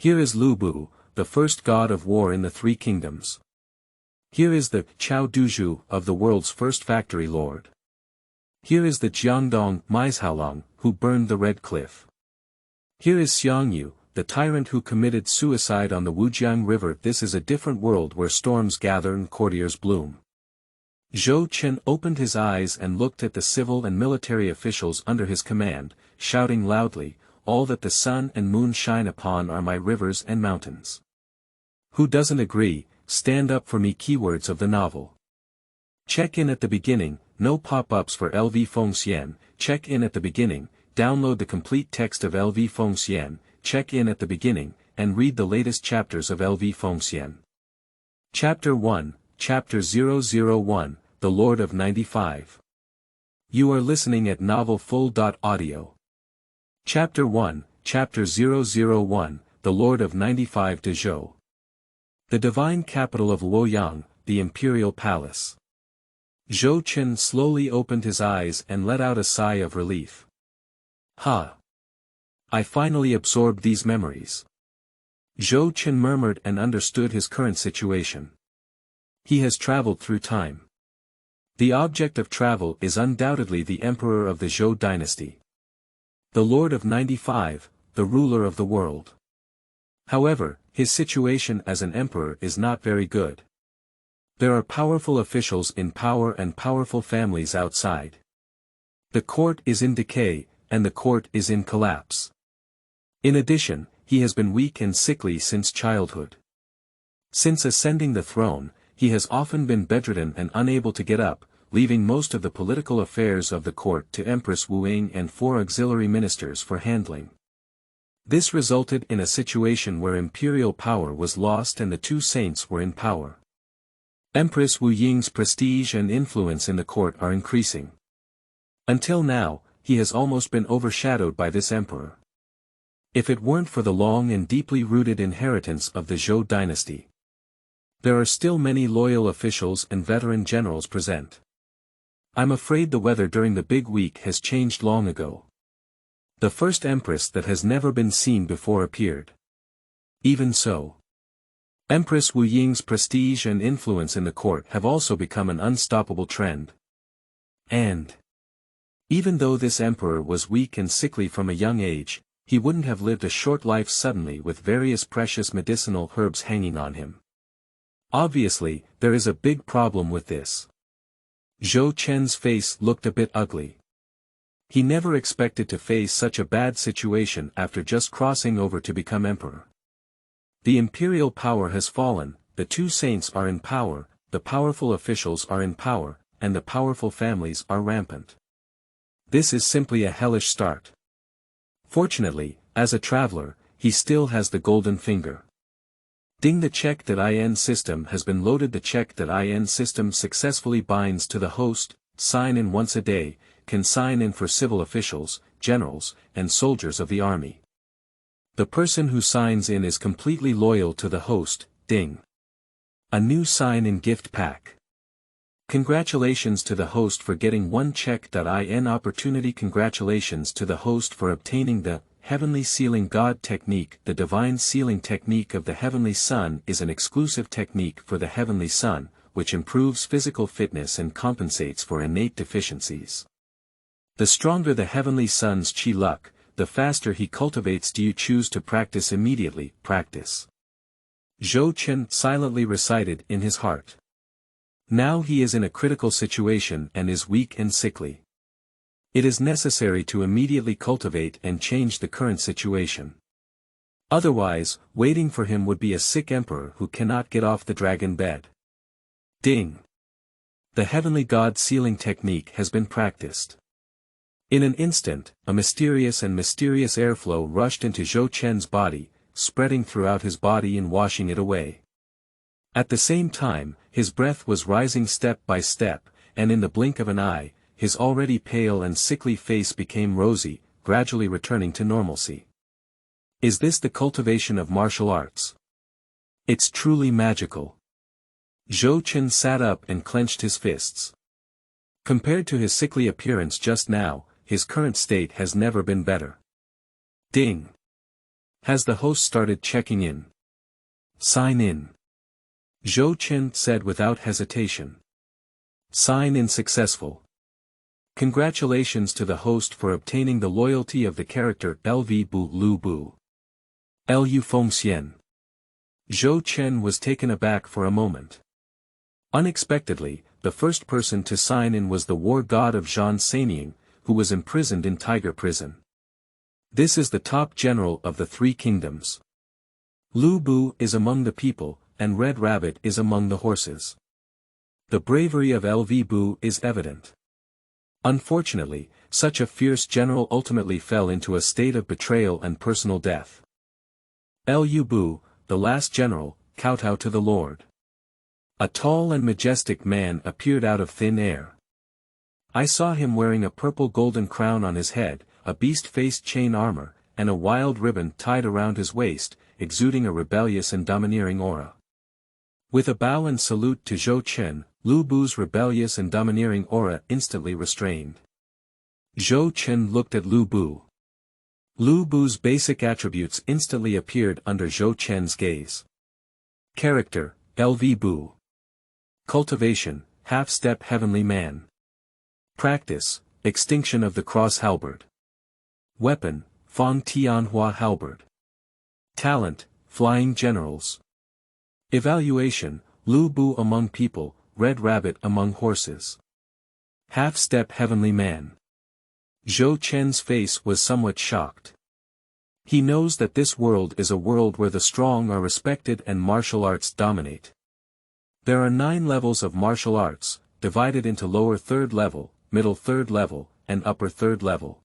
Here is Lu Bu, the first god of war in the Three Kingdoms. Here is the Cao Duzhu of the world's first factory lord. Here is the Jiangdong Meizhoulang, who burned the Red Cliff. Here is Xiang Yu, the tyrant who committed suicide on the Wujiang River. This is a different world where storms gather and courtiers bloom. Zhou Chen opened his eyes and looked at the civil and military officials under his command, shouting loudly, "All that the sun and moon shine upon are my rivers and mountains. Who doesn't agree, stand up for me." Keywords of the novel. Check in at the beginning, no pop-ups for LV Fengxian. Check in at the beginning, download the complete text of LV Fengxian, check in at the beginning, and read the latest chapters of LV Fengxian. Chapter 1, Chapter 001, The Lord of 95. You are listening at novelfull.audio. Chapter 1, Chapter 001, The Lord of 95 de Zhou. The divine capital of Luoyang, the imperial palace. Zhou Chen slowly opened his eyes and let out a sigh of relief. Ha! I finally absorbed these memories. Zhou Chen murmured and understood his current situation. He has traveled through time. The object of travel is undoubtedly the emperor of the Zhou dynasty. The Lord of 95, the ruler of the world. However, his situation as an emperor is not very good. There are powerful officials in power and powerful families outside. The court is in decay, and the court is in collapse. In addition, he has been weak and sickly since childhood. Since ascending the throne, he has often been bedridden and unable to get up, leaving most of the political affairs of the court to Empress Wu Ying and 4 auxiliary ministers for handling. This resulted in a situation where imperial power was lost and the 2 saints were in power. Empress Wu Ying's prestige and influence in the court are increasing. Until now, he has almost been overshadowed by this emperor. If it weren't for the long and deeply rooted inheritance of the Zhou dynasty, there are still many loyal officials and veteran generals present. I'm afraid the weather during the big week has changed long ago. The first empress that has never been seen before appeared. Even so, Empress Wu Ying's prestige and influence in the court have also become an unstoppable trend. And even though this emperor was weak and sickly from a young age, he wouldn't have lived a short life suddenly with various precious medicinal herbs hanging on him. Obviously, there is a big problem with this. Zhou Chen's face looked a bit ugly. He never expected to face such a bad situation after just crossing over to become emperor. The imperial power has fallen, the 2 saints are in power, the powerful officials are in power, and the powerful families are rampant. This is simply a hellish start. Fortunately, as a traveler, he still has the golden finger. Ding, the check.in system has been loaded. The check.in system successfully binds to the host. Sign in once a day, can sign in for civil officials, generals, and soldiers of the army. The person who signs in is completely loyal to the host. Ding. A new sign-in gift pack. Congratulations to the host for getting 1 check.in opportunity. Congratulations to the host for obtaining the Heavenly Sealing God Technique. The Divine Sealing Technique of the Heavenly Sun is an exclusive technique for the Heavenly Sun, which improves physical fitness and compensates for innate deficiencies. The stronger the Heavenly Sun's chi luck, the faster he cultivates. Do you choose to practice immediately? Practice. Zhou Chen silently recited in his heart. Now he is in a critical situation and is weak and sickly. It is necessary to immediately cultivate and change the current situation. Otherwise, waiting for him would be a sick emperor who cannot get off the dragon bed. Ding. The Heavenly God Sealing Technique has been practiced. In an instant, a mysterious airflow rushed into Zhou Chen's body, spreading throughout his body and washing it away. At the same time, his breath was rising step by step, and in the blink of an eye, his already pale and sickly face became rosy, gradually returning to normalcy. Is this the cultivation of martial arts? It's truly magical. Zhou Chen sat up and clenched his fists. Compared to his sickly appearance just now, his current state has never been better. Ding. Has the host started checking in? Sign in. Zhou Chen said without hesitation. Sign in successful. Congratulations to the host for obtaining the loyalty of the character LV Bu Lu Bu. Lu Fengxian. Zhou Chen was taken aback for a moment. Unexpectedly, the first person to sign in was the war god of Zhang Sanying, who was imprisoned in Tiger Prison. This is the top general of the three kingdoms. Lu Bu is among the people, and Red Rabbit is among the horses. The bravery of LV Bu is evident. Unfortunately, such a fierce general ultimately fell into a state of betrayal and personal death. Lu Bu, the last general, kowtowed to the Lord. A tall and majestic man appeared out of thin air. I saw him wearing a purple golden crown on his head, a beast-faced chain armor, and a wild ribbon tied around his waist, exuding a rebellious and domineering aura. With a bow and salute to Zhou Chen, Lu Bu's rebellious and domineering aura instantly restrained. Zhou Chen looked at Lu Bu. Lu Bu's basic attributes instantly appeared under Zhou Chen's gaze. Character, LV Bu. Cultivation, half-step heavenly man. Practice, extinction of the cross halberd. Weapon, Fang Tianhua halberd. Talent, flying generals. Evaluation, Lu Bu among people, Red Rabbit among horses. Half-step heavenly man. Zhou Chen's face was somewhat shocked. He knows that this world is a world where the strong are respected and martial arts dominate. There are 9 levels of martial arts, divided into lower 3rd level, middle 3rd level, and upper 3rd level.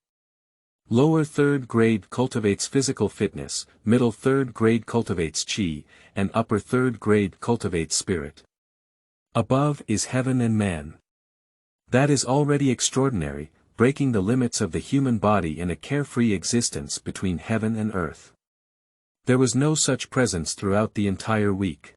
Lower 3rd grade cultivates physical fitness, middle 3rd grade cultivates qi, and upper 3rd grade cultivates spirit. Above is heaven and man. That is already extraordinary, breaking the limits of the human body in a carefree existence between heaven and earth. There was no such presence throughout the entire week.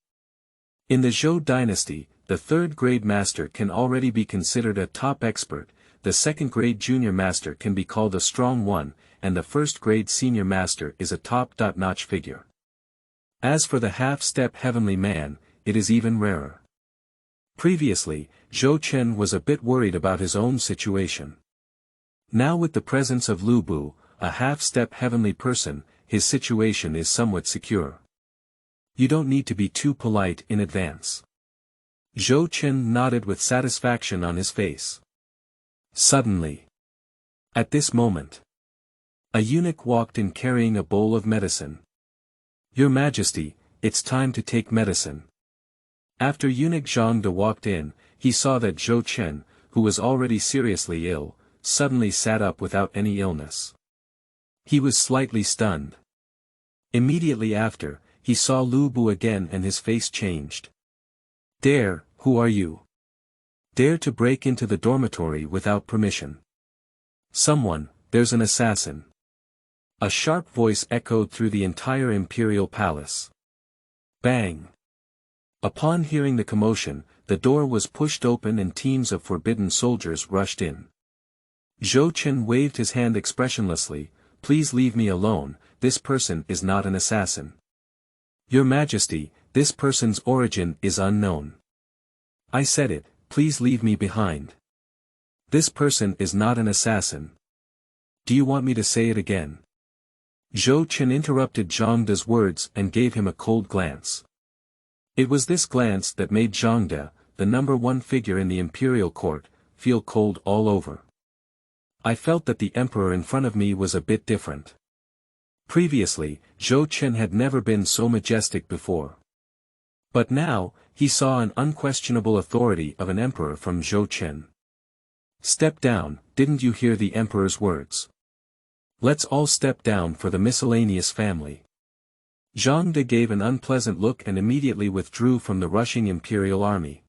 In the Zhou dynasty, the 3rd grade master can already be considered a top expert, the 2nd grade junior master can be called a strong one, and the 1st grade senior master is a top-notch figure. As for the half-step heavenly man, it is even rarer. Previously, Zhou Chen was a bit worried about his own situation. Now with the presence of Lu Bu, a half-step heavenly person, his situation is somewhat secure. You don't need to be too polite in advance. Zhou Chen nodded with satisfaction on his face. Suddenly. At this moment. A eunuch walked in carrying a bowl of medicine. Your Majesty, it's time to take medicine. After eunuch Zhang walked in, he saw that Zhou Chen, who was already seriously ill, suddenly sat up without any illness. He was slightly stunned. Immediately after, he saw Lu Bu again and his face changed. Dare, who are you? Dare to break into the dormitory without permission. Someone, there's an assassin. A sharp voice echoed through the entire imperial palace. Bang! Upon hearing the commotion, the door was pushed open and teams of forbidden soldiers rushed in. Zhou Chen waved his hand expressionlessly, please leave me alone, this person is not an assassin. Your Majesty, this person's origin is unknown. I said it, please leave me behind. This person is not an assassin. Do you want me to say it again? Zhou Chen interrupted Jiangda's words and gave him a cold glance. It was this glance that made Jiangda, the number 1 figure in the imperial court, feel cold all over. I felt that the emperor in front of me was a bit different. Previously, Zhou Chen had never been so majestic before. But now, he saw an unquestionable authority of an emperor from Zhou Chen. Step down, didn't you hear the emperor's words? Let's all step down for the miscellaneous family. Zhang De gave an unpleasant look and immediately withdrew from the rushing imperial army.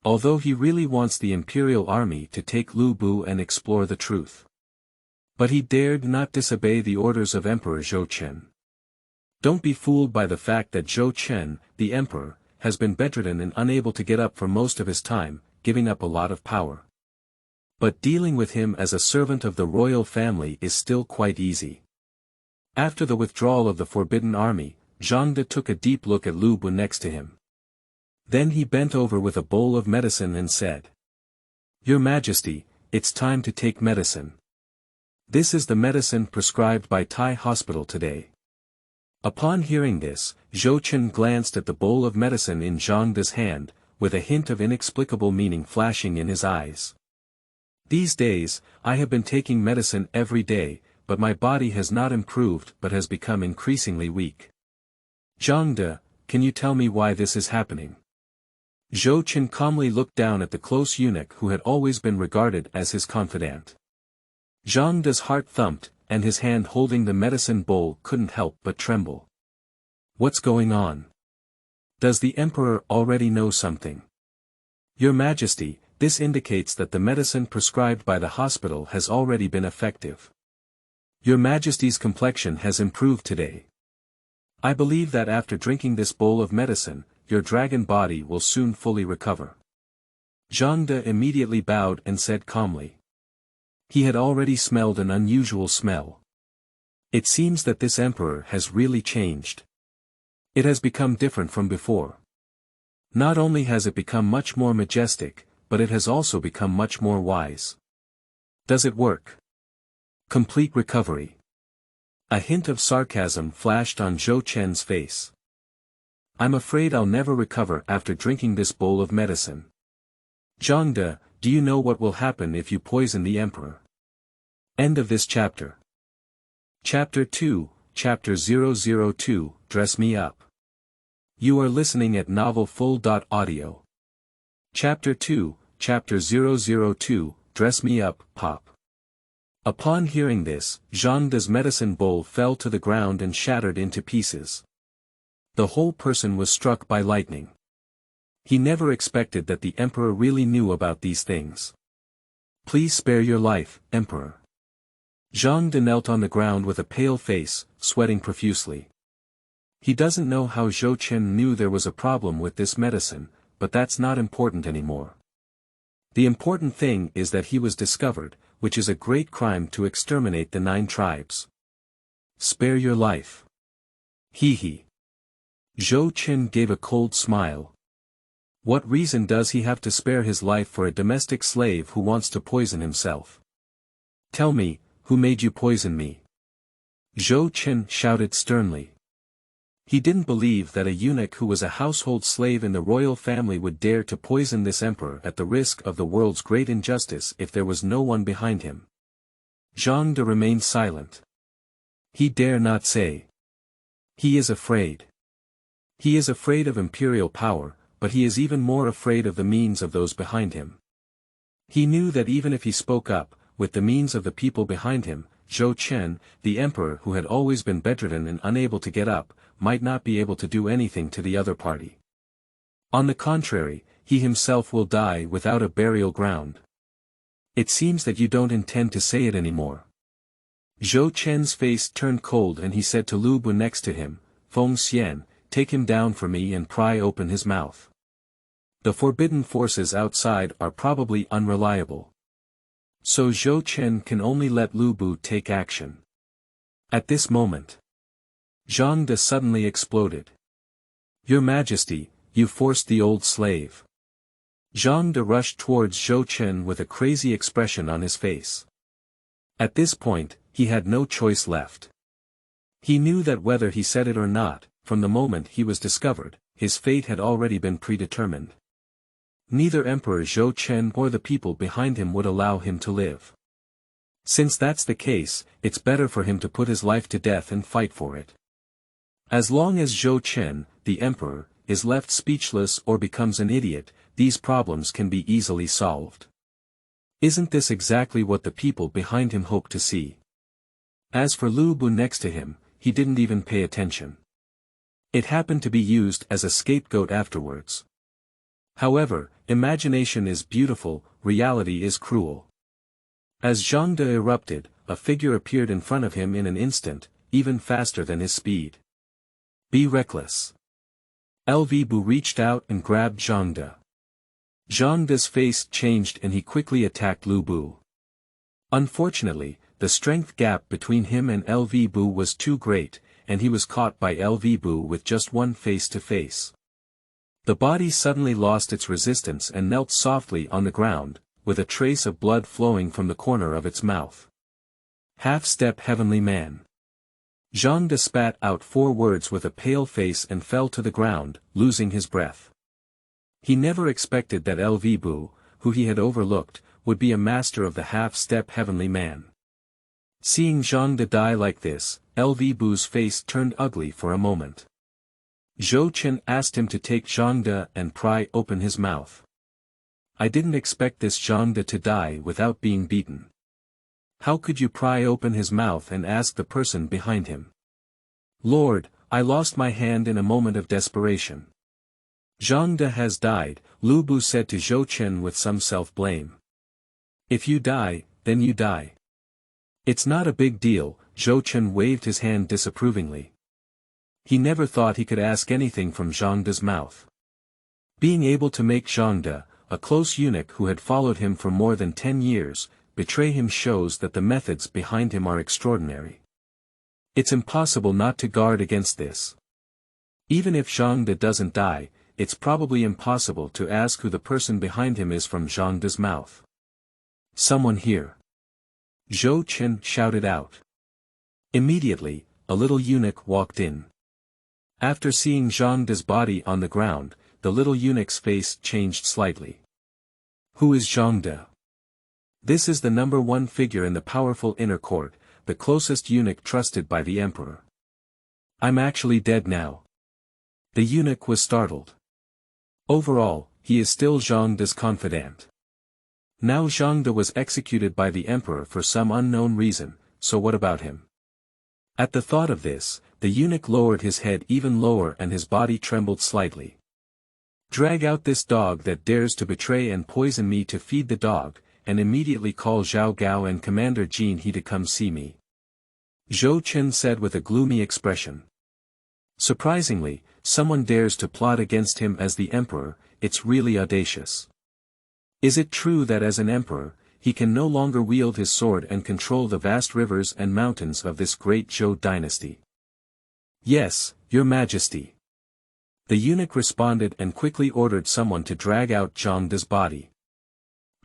Although he really wants the imperial army to take Lu Bu and explore the truth. But he dared not disobey the orders of Emperor Zhou Chen. Don't be fooled by the fact that Zhou Chen, the emperor, has been bedridden and unable to get up for most of his time, giving up a lot of power. But dealing with him as a servant of the royal family is still quite easy. After the withdrawal of the forbidden army, Jiangdong took a deep look at Lu Bu next to him. Then he bent over with a bowl of medicine and said, "Your Majesty, it's time to take medicine. This is the medicine prescribed by Tai Hospital today." Upon hearing this, Zhou Chen glanced at the bowl of medicine in Jiangda's hand, with a hint of inexplicable meaning flashing in his eyes. "These days, I have been taking medicine every day, but my body has not improved but has become increasingly weak. Jiangda, can you tell me why this is happening?" Zhou Chen calmly looked down at the close eunuch who had always been regarded as his confidant. Jiangda's heart thumped, and his hand holding the medicine bowl couldn't help but tremble. "What's going on? Does the emperor already know something?" "Your Majesty, this indicates that the medicine prescribed by the hospital has already been effective. Your Majesty's complexion has improved today. I believe that after drinking this bowl of medicine, your dragon body will soon fully recover." Jiangda immediately bowed and said calmly. He had already smelled an unusual smell. It seems that this emperor has really changed. It has become different from before. Not only has it become much more majestic, but it has also become much more wise. Does it work? Complete recovery. A hint of sarcasm flashed on Zhou Chen's face. "I'm afraid I'll never recover after drinking this bowl of medicine. Jiangda, do you know what will happen if you poison the emperor?" End of this chapter. Chapter 2, Chapter 002, Dress Me Up. You are listening at novelfull.audio. Chapter 2, Chapter 002, Dress Me Up, Pop. Upon hearing this, Jiangda's medicine bowl fell to the ground and shattered into pieces. The whole person was struck by lightning. He never expected that the emperor really knew about these things. "Please spare your life, Emperor." Jiangda knelt on the ground with a pale face, sweating profusely. He doesn't know how Zhou Chen knew there was a problem with this medicine, but that's not important anymore. The important thing is that he was discovered, which is a great crime to exterminate the 9 tribes. "Spare your life." Hee. Zhou Chen gave a cold smile. What reason does he have to spare his life for a domestic slave who wants to poison himself? "Tell me, who made you poison me?" Zhou Chen shouted sternly. He didn't believe that a eunuch who was a household slave in the royal family would dare to poison this emperor at the risk of the world's great injustice if there was no one behind him. Jiangda remained silent. He dare not say. He is afraid. He is afraid of imperial power, but he is even more afraid of the means of those behind him. He knew that even if he spoke up, with the means of the people behind him, Zhou Chen, the emperor who had always been bedridden and unable to get up, might not be able to do anything to the other party. On the contrary, he himself will die without a burial ground. It seems that you don't intend to say it anymore. Zhou Chen's face turned cold and he said to Lu Bu next to him, "Fengxian, take him down for me and pry open his mouth. The forbidden forces outside are probably unreliable." So Zhou Chen can only let Lu Bu take action. At this moment, Jiangda suddenly exploded. "Your Majesty, you forced the old slave." Jiangda rushed towards Zhou Chen with a crazy expression on his face. At this point, he had no choice left. He knew that whether he said it or not, from the moment he was discovered, his fate had already been predetermined. Neither Emperor Zhou Chen or the people behind him would allow him to live. Since that's the case, it's better for him to put his life to death and fight for it. As long as Zhou Chen, the emperor, is left speechless or becomes an idiot, these problems can be easily solved. Isn't this exactly what the people behind him hope to see? As for Lu Bu next to him, he didn't even pay attention. It happened to be used as a scapegoat afterwards. However, imagination is beautiful, reality is cruel. As Jiangda erupted, a figure appeared in front of him in an instant, even faster than his speed. "Be reckless." Lv Bu reached out and grabbed Jiangda. Jiangda's face changed and he quickly attacked Lu Bu. Unfortunately, the strength gap between him and LV Bu was too great, and he was caught by LV Bu with just one face-to-face. The body suddenly lost its resistance and knelt softly on the ground, with a trace of blood flowing from the corner of its mouth. Half-step heavenly man. Zhong spat out 4 words with a pale face and fell to the ground, losing his breath. He never expected that LV Bu, who he had overlooked, would be a master of the half-step heavenly man. Seeing Zhong die like this, LV Bu's face turned ugly for a moment. Zhou Chen asked him to take Zhong and pry open his mouth. I didn't expect this Zhong to die without being beaten. How could you pry open his mouth and ask the person behind him? Lord, I lost my hand in a moment of desperation. Zhong has died, Lu Bu said to Zhou Chen with some self-blame. If you die, then you die. It's not a big deal, Zhou Chen waved his hand disapprovingly. He never thought he could ask anything from Zhong's mouth. Being able to make Zhong, a close eunuch who had followed him for more than 10 years, betray him shows that the methods behind him are extraordinary. It's impossible not to guard against this. Even if Zhong doesn't die, it's probably impossible to ask who the person behind him is from Zhong's mouth. Someone here. Zhou Chen shouted out. Immediately, a little eunuch walked in. After seeing Zhong's body on the ground, the little eunuch's face changed slightly. Who is Zhong? This is the number 1 figure in the powerful inner court, the closest eunuch trusted by the emperor. I'm actually dead now. The eunuch was startled. Overall, he is still Zhong's confidant. Now Zhong was executed by the emperor for some unknown reason, so what about him? At the thought of this, the eunuch lowered his head even lower and his body trembled slightly. Drag out this dog that dares to betray and poison me to feed the dog, and immediately call Zhao Gao and Commander Jin He to come see me. Zhou Chen said with a gloomy expression. Surprisingly, someone dares to plot against him as the emperor, it's really audacious. Is it true that as an emperor, he can no longer wield his sword and control the vast rivers and mountains of this great Zhou dynasty? Yes, your majesty. The eunuch responded and quickly ordered someone to drag out Zhong's body.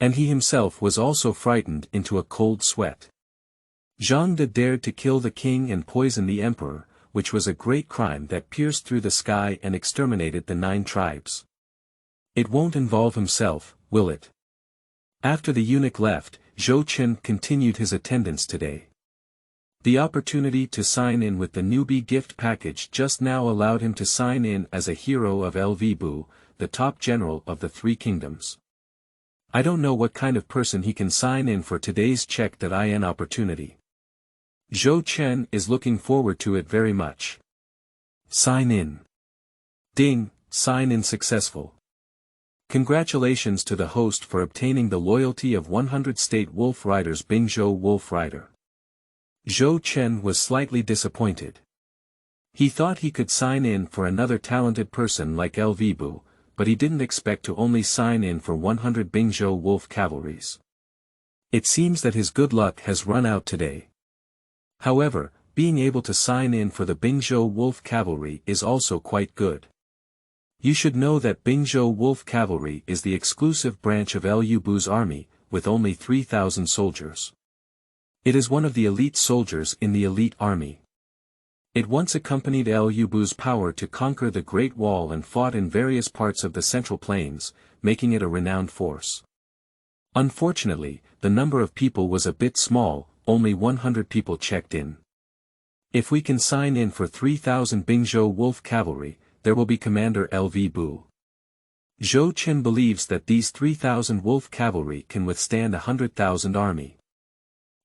And he himself was also frightened into a cold sweat. Zhong dared to kill the king and poison the emperor, which was a great crime that pierced through the sky and exterminated the 9 tribes. It won't involve himself, will it? After the eunuch left, Zhou Chen continued his attendance today. The opportunity to sign in with the newbie gift package just now allowed him to sign in as a hero of LV Bu, the top general of the 3 kingdoms. I don't know what kind of person he can sign in for today's check.in opportunity. Zhou Chen is looking forward to it very much. Sign in. Ding, sign in successful. Congratulations to the host for obtaining the loyalty of 100 state wolf riders Bingzhou Wolf Rider. Zhou Chen was slightly disappointed. He thought he could sign in for another talented person like LV Bu, but he didn't expect to only sign in for 100 Bingzhou Wolf cavalries. It seems that his good luck has run out today. However, being able to sign in for the Bingzhou Wolf cavalry is also quite good. You should know that Bingzhou Wolf cavalry is the exclusive branch of Lu Bu's army, with only 3,000 soldiers. It is one of the elite soldiers in the elite army. It once accompanied Lu Bu's power to conquer the Great Wall and fought in various parts of the Central Plains, making it a renowned force. Unfortunately, the number of people was a bit small, only 100 people checked in. If we can sign in for 3,000 Bingzhou Wolf cavalry, there will be Commander LV Bu. Zhou Chen believes that these 3,000 wolf cavalry can withstand 100,000 army.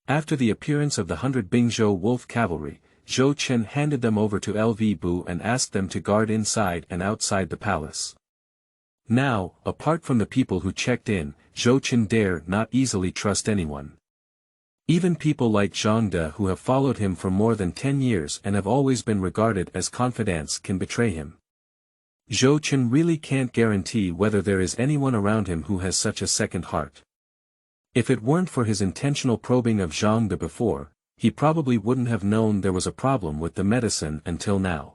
After the appearance of the 100 Bingzhou Wolf cavalry, Zhou Chen handed them over to LV Bu and asked them to guard inside and outside the palace. Now, apart from the people who checked in, Zhou Chen dare not easily trust anyone. Even people like Zhong who have followed him for more than 10 years and have always been regarded as confidants can betray him. Zhou Chen really can't guarantee whether there is anyone around him who has such a second heart. If it weren't for his intentional probing of Zhong before, he probably wouldn't have known there was a problem with the medicine until now.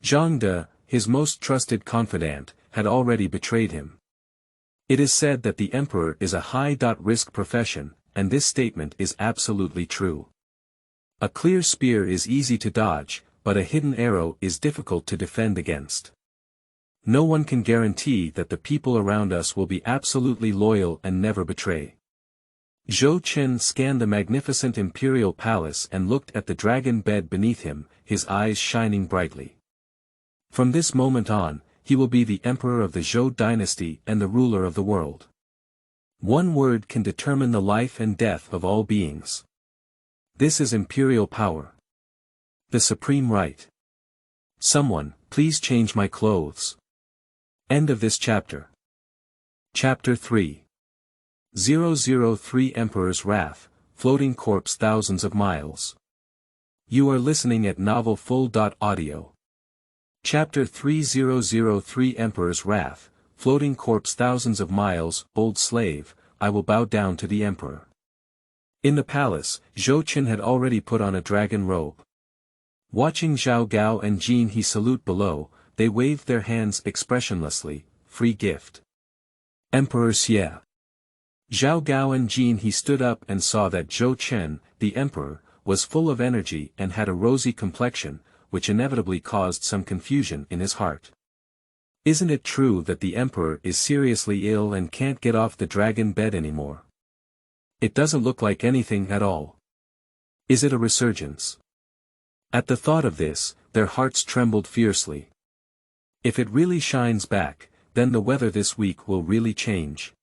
Jiangdong, his most trusted confidant, had already betrayed him. It is said that the emperor is a high-risk profession, and this statement is absolutely true. A clear spear is easy to dodge, but a hidden arrow is difficult to defend against. No one can guarantee that the people around us will be absolutely loyal and never betray. Zhou Qin scanned the magnificent imperial palace and looked at the dragon bed beneath him, his eyes shining brightly. From this moment on, he will be the emperor of the Zhou dynasty and the ruler of the world. One word can determine the life and death of all beings. This is imperial power. The supreme right. Someone, please change my clothes. End of this chapter. Chapter 3. 003 Emperor's Wrath, Floating Corpse Thousands of Miles. You are listening at novelfull.audio. Chapter 3003 Emperor's Wrath, Floating Corpse Thousands of Miles. Old slave, I will bow down to the emperor. In the palace, Zhou Qin had already put on a dragon robe. Watching Zhao Gao and Jin He salute below, they waved their hands expressionlessly. Free gift. Emperor Xie. Zhao Gao and Jin He stood up and saw that Zhou Qin, the emperor, was full of energy and had a rosy complexion, which inevitably caused some confusion in his heart. Isn't it true that the emperor is seriously ill and can't get off the dragon bed anymore? It doesn't look like anything at all. Is it a resurgence? At the thought of this, their hearts trembled fiercely. If it really shines back, then the weather this week will really change.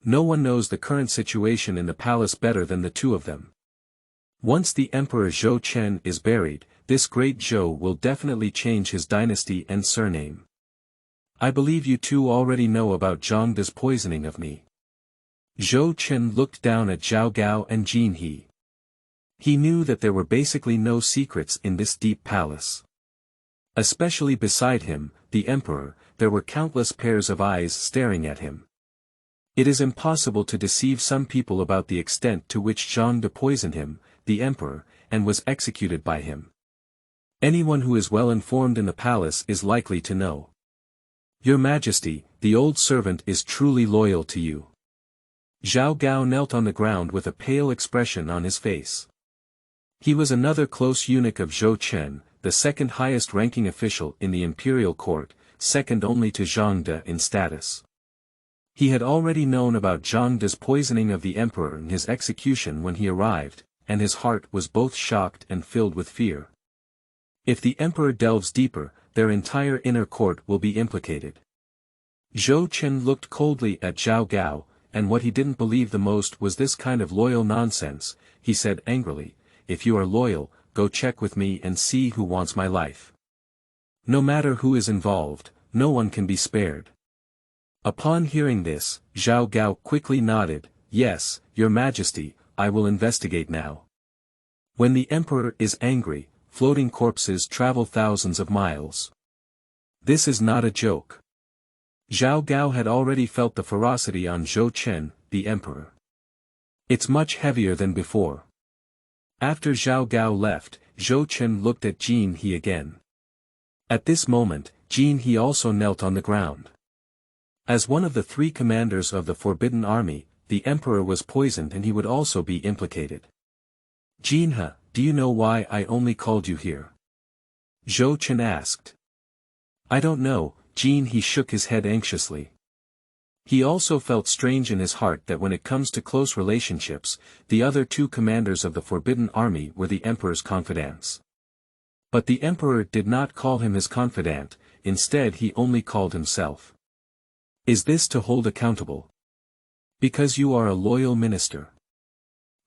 No one knows the current situation in the palace better than the two of them. Once the Emperor Zhou Qin is buried, this great Zhou will definitely change his dynasty and surname. I believe you two already know about Jiangdong's poisoning of me. Zhou Qin looked down at Zhao Gao and Jin He. He knew that there were basically no secrets in this deep palace. Especially beside him, the emperor, there were countless pairs of eyes staring at him. It is impossible to deceive some people about the extent to which Jiangdong poisoned him, the emperor, and was executed by him. Anyone who is well informed in the palace is likely to know. Your Majesty, the old servant is truly loyal to you. Zhao Gao knelt on the ground with a pale expression on his face. He was another close eunuch of Zhou Qin, the second highest ranking official in the imperial court, second only to Jiangdong in status. He had already known about Jiangdong's poisoning of the emperor and his execution when he arrived, and his heart was both shocked and filled with fear. If the emperor delves deeper, their entire inner court will be implicated. Zhou Qin looked coldly at Zhao Gao, and what he didn't believe the most was this kind of loyal nonsense. He said angrily, "If you are loyal, go check with me and see who wants my life. No matter who is involved, no one can be spared." Upon hearing this, Zhao Gao quickly nodded, "Yes, Your Majesty, I will investigate now." When the emperor is angry, floating corpses travel thousands of miles. This is not a joke. Zhao Gao had already felt the ferocity on Zhou Qin, the emperor. It's much heavier than before. After Zhao Gao left, Zhou Qin looked at Jin He again. At this moment, Jin He also knelt on the ground. As one of the three commanders of the Forbidden Army, the emperor was poisoned and he would also be implicated. "Jin He, do you know why I only called you here?" Zhou Qin asked. "I don't know," Jin He shook his head anxiously. He also felt strange in his heart that when it comes to close relationships, the other two commanders of the Forbidden Army were the emperor's confidants. But the emperor did not call him his confidant, instead he only called himself. Is this to hold accountable? Because you are a loyal minister.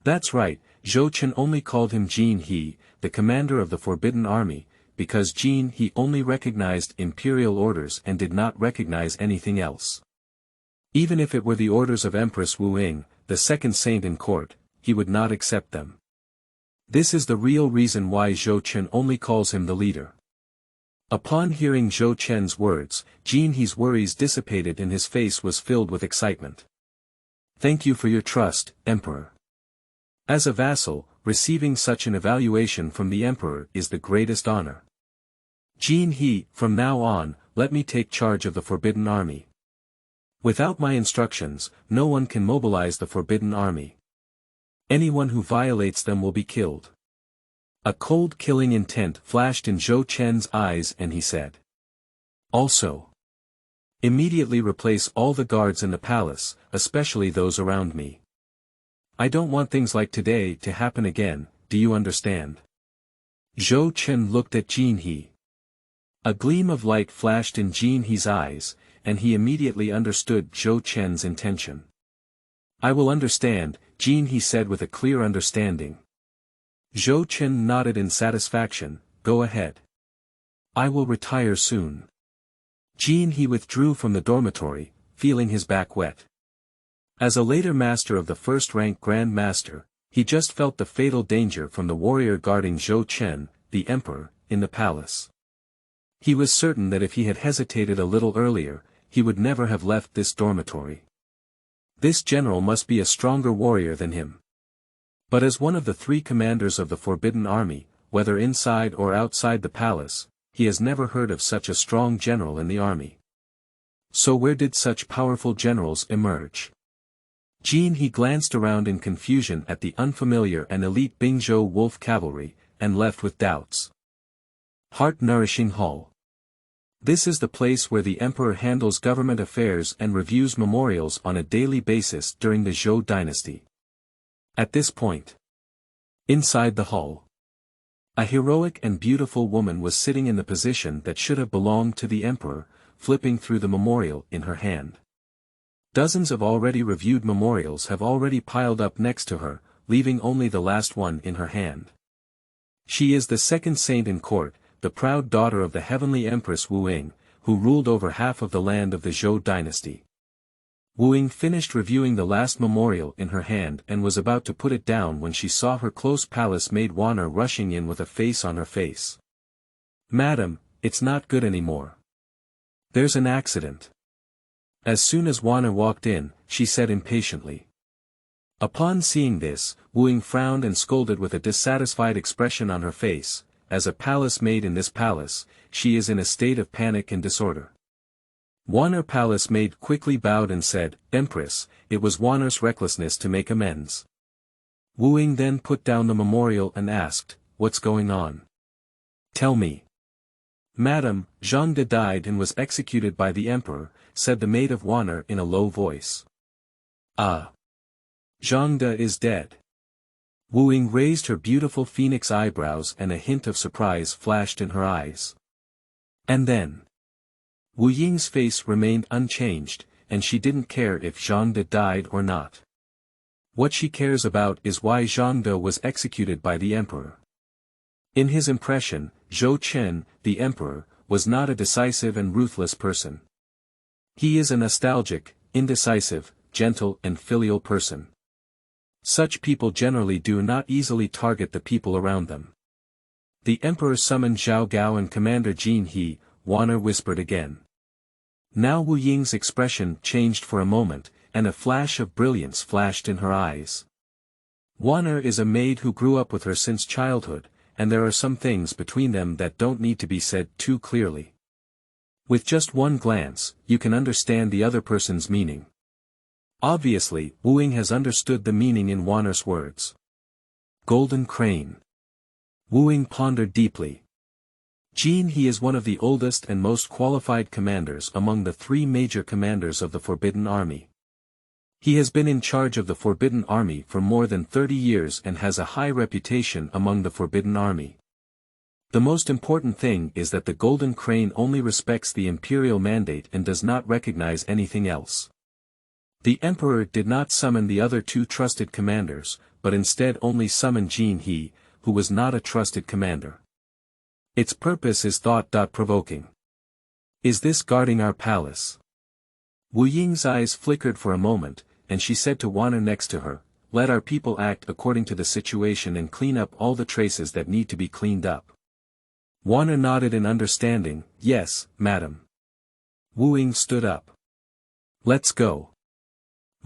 That's right, Zhou Qin only called him Jin He, the commander of the Forbidden Army, because Jin He only recognized imperial orders and did not recognize anything else. Even if it were the orders of Empress Wu Ying, the second saint in court, he would not accept them. This is the real reason why Zhou Qin only calls him the leader. Upon hearing Zhou Qin's words, Jin He's worries dissipated and his face was filled with excitement. Thank you for your trust, Emperor. As a vassal, receiving such an evaluation from the Emperor is the greatest honor. Jin He, from now on, let me take charge of the Forbidden Army. Without my instructions, no one can mobilize the Forbidden Army. Anyone who violates them will be killed. A cold killing intent flashed in Zhou Chen's eyes and he said. Also. Immediately replace all the guards in the palace, especially those around me. I don't want things like today to happen again, do you understand? Zhou Chen looked at Jin He. A gleam of light flashed in Jin He's eyes, and he immediately understood Zhou Chen's intention. I will understand, Jin He said with a clear understanding. Zhou Chen nodded in satisfaction, go ahead. I will retire soon. Jin He withdrew from the dormitory, feeling his back wet. As a later master of the first-rank Grand Master, he just felt the fatal danger from the warrior guarding Zhou Chen, the Emperor, in the palace. He was certain that if he had hesitated a little earlier, he would never have left this dormitory. This general must be a stronger warrior than him. But as one of the three commanders of the Forbidden Army, whether inside or outside the palace, he has never heard of such a strong general in the army. So where did such powerful generals emerge? Jin He glanced around in confusion at the unfamiliar and elite Bingzhou wolf cavalry, and left with doubts. Heart-nourishing Hall. This is the place where the emperor handles government affairs and reviews memorials on a daily basis during the Zhou dynasty. At this point, inside the hall, a heroic and beautiful woman was sitting in the position that should have belonged to the emperor, flipping through the memorial in her hand. Dozens of already reviewed memorials have already piled up next to her, leaving only the last one in her hand. She is the second saint in court, the proud daughter of the heavenly Empress Wu Ying, who ruled over half of the land of the Zhou dynasty. Wu Ying finished reviewing the last memorial in her hand and was about to put it down when she saw her close palace maid Wanner rushing in with a face on her face. Madam, it's not good anymore. There's an accident. As soon as Wanner walked in, she said impatiently. Upon seeing this, Wu Ying frowned and scolded with a dissatisfied expression on her face. As a palace maid in this palace, she is in a state of panic and disorder. Wanner palace maid quickly bowed and said, Empress, it was Wanner's recklessness to make amends. Wu Ying then put down the memorial and asked, what's going on? Tell me. Madam, Zhong died and was executed by the emperor, said the maid of Wanner in a low voice. Ah. Zhong is dead. Wu Ying raised her beautiful phoenix eyebrows and a hint of surprise flashed in her eyes. And then, Wu Ying's face remained unchanged, and she didn't care if Zhong died or not. What she cares about is why Zhong was executed by the emperor. In his impression, Zhou Chen, the emperor, was not a decisive and ruthless person. He is a nostalgic, indecisive, gentle and filial person. Such people generally do not easily target the people around them. The emperor summoned Zhao Gao and Commander Jin He, Wanner whispered again. Now Wu Ying's expression changed for a moment, and a flash of brilliance flashed in her eyes. Wanner is a maid who grew up with her since childhood, and there are some things between them that don't need to be said too clearly. With just one glance, you can understand the other person's meaning. Obviously, Wu Ying has understood the meaning in Wanner's words. Golden Crane. Wu Ying pondered deeply. Jin He is one of the oldest and most qualified commanders among the three major commanders of the Forbidden Army. He has been in charge of the Forbidden Army for more than 30 years and has a high reputation among the Forbidden Army. The most important thing is that the Golden Crane only respects the imperial mandate and does not recognize anything else. The emperor did not summon the other two trusted commanders, but instead only summoned Jin He, who was not a trusted commander. Its purpose is thought-provoking. Is this guarding our palace? Wu Ying's eyes flickered for a moment, and she said to Wanner next to her, let our people act according to the situation and clean up all the traces that need to be cleaned up. Wanner nodded in understanding, yes, madam. Wu Ying stood up. Let's go.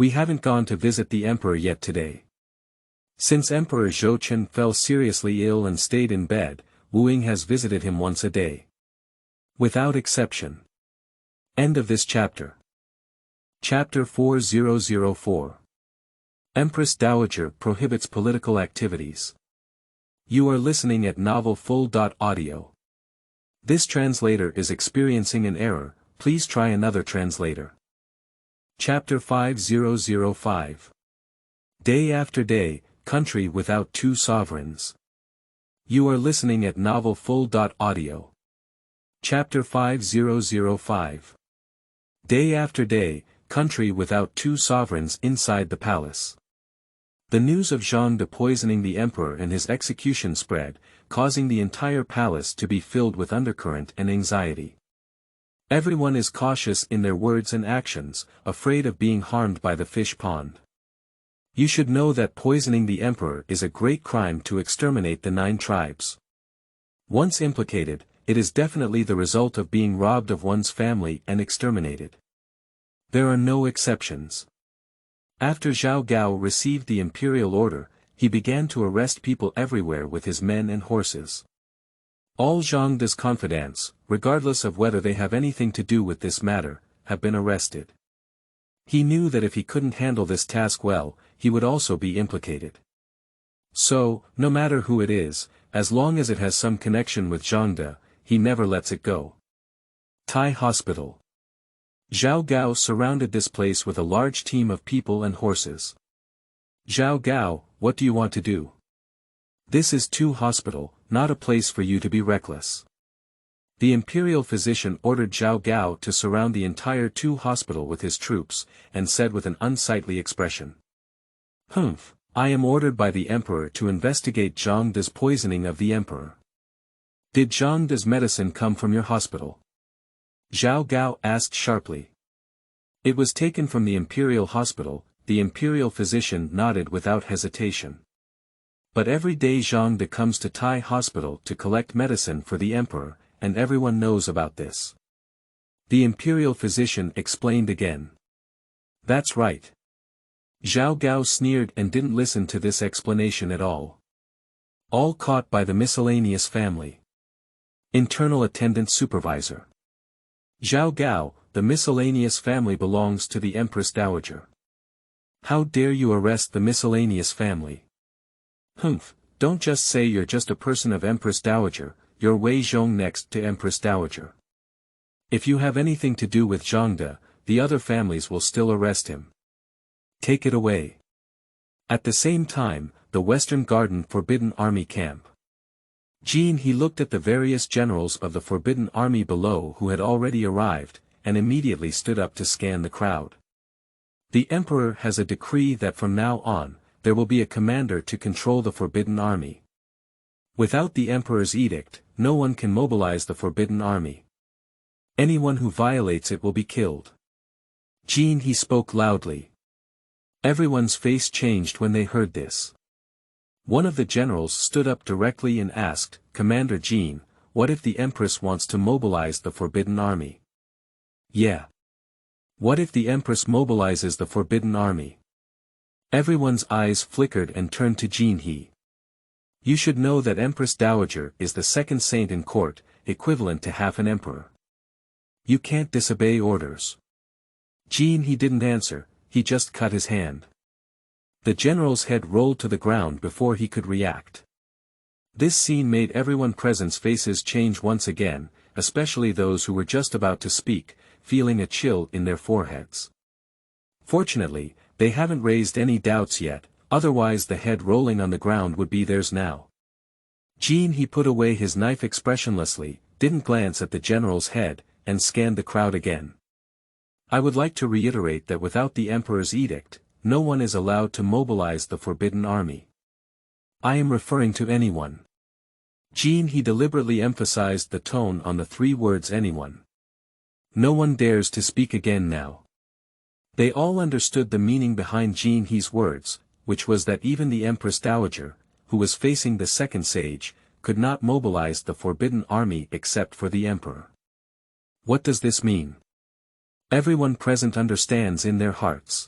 We haven't gone to visit the emperor yet today. Since Emperor Zhou fell seriously ill and stayed in bed, Wu Ying has visited him once a day. Without exception. End of this chapter. Chapter 4004. Empress Dowager prohibits political activities. You are listening at novelfull.audio. This translator is experiencing an error, please try another translator. Chapter 5005. Day after day, country without two sovereigns. You are listening at novelfull.audio. Chapter 5005. Day after day, country without two sovereigns inside the palace. The news of Zhong poisoning the emperor and his execution spread, causing the entire palace to be filled with undercurrent and anxiety. Everyone is cautious in their words and actions, afraid of being harmed by the fish pond. You should know that poisoning the emperor is a great crime to exterminate the 9 tribes. Once implicated, it is definitely the result of being robbed of one's family and exterminated. There are no exceptions. After Zhao Gao received the imperial order, he began to arrest people everywhere with his men and horses. All Jiangdong's confidants, regardless of whether they have anything to do with this matter, have been arrested. He knew that if he couldn't handle this task well, he would also be implicated. So, no matter who it is, as long as it has some connection with Jiangdong, he never lets it go. Tai Hospital. Zhao Gao surrounded this place with a large team of people and horses. Zhao Gao, what do you want to do? This is Tu Hospital, not a place for you to be reckless. The imperial physician ordered Zhao Gao to surround the entire Tu Hospital with his troops, and said with an unsightly expression. Humph, I am ordered by the emperor to investigate Jiangdong's poisoning of the emperor. Did Jiangdong's medicine come from your hospital? Zhao Gao asked sharply. It was taken from the imperial hospital, the imperial physician nodded without hesitation. But every day Jiangdong comes to Tai Hospital to collect medicine for the emperor, and everyone knows about this. The imperial physician explained again. That's right. Zhao Gao sneered and didn't listen to this explanation at all. All caught by the miscellaneous family. Internal attendant supervisor. Zhao Gao, the miscellaneous family belongs to the Empress Dowager. How dare you arrest the miscellaneous family? Humph, don't just say you're just a person of Empress Dowager, you're Wei Zhong next to Empress Dowager. If you have anything to do with Jiangdong, the other families will still arrest him. Take it away. At the same time, the Western Garden Forbidden Army camp. He looked at the various generals of the Forbidden Army below who had already arrived, and immediately stood up to scan the crowd. The Emperor has a decree that from now on, there will be a commander to control the Forbidden Army. Without the Emperor's edict, no one can mobilize the Forbidden Army. Anyone who violates it will be killed. He spoke loudly. Everyone's face changed when they heard this. One of the generals stood up directly and asked, Commander Jin, what if the Empress wants to mobilize the Forbidden Army? Yeah. What if the Empress mobilizes the Forbidden Army? Everyone's eyes flickered and turned to Jin. You should know that Empress Dowager is the second saint in court, equivalent to half an emperor. You can't disobey orders. Jin didn't answer, he just cut his hand. The general's head rolled to the ground before he could react. This scene made everyone present's faces change once again, especially those who were just about to speak, feeling a chill in their foreheads. Fortunately, they haven't raised any doubts yet, otherwise the head rolling on the ground would be theirs now. He put away his knife expressionlessly, didn't glance at the general's head, and scanned the crowd again. I would like to reiterate that without the Emperor's edict, no one is allowed to mobilize the Forbidden Army. I am referring to anyone. He deliberately emphasized the tone on the 3 words anyone. No one dares to speak again now. They all understood the meaning behind Jin's words, which was that even the Empress Dowager, who was facing the second sage, could not mobilize the Forbidden Army except for the Emperor. What does this mean? Everyone present understands in their hearts.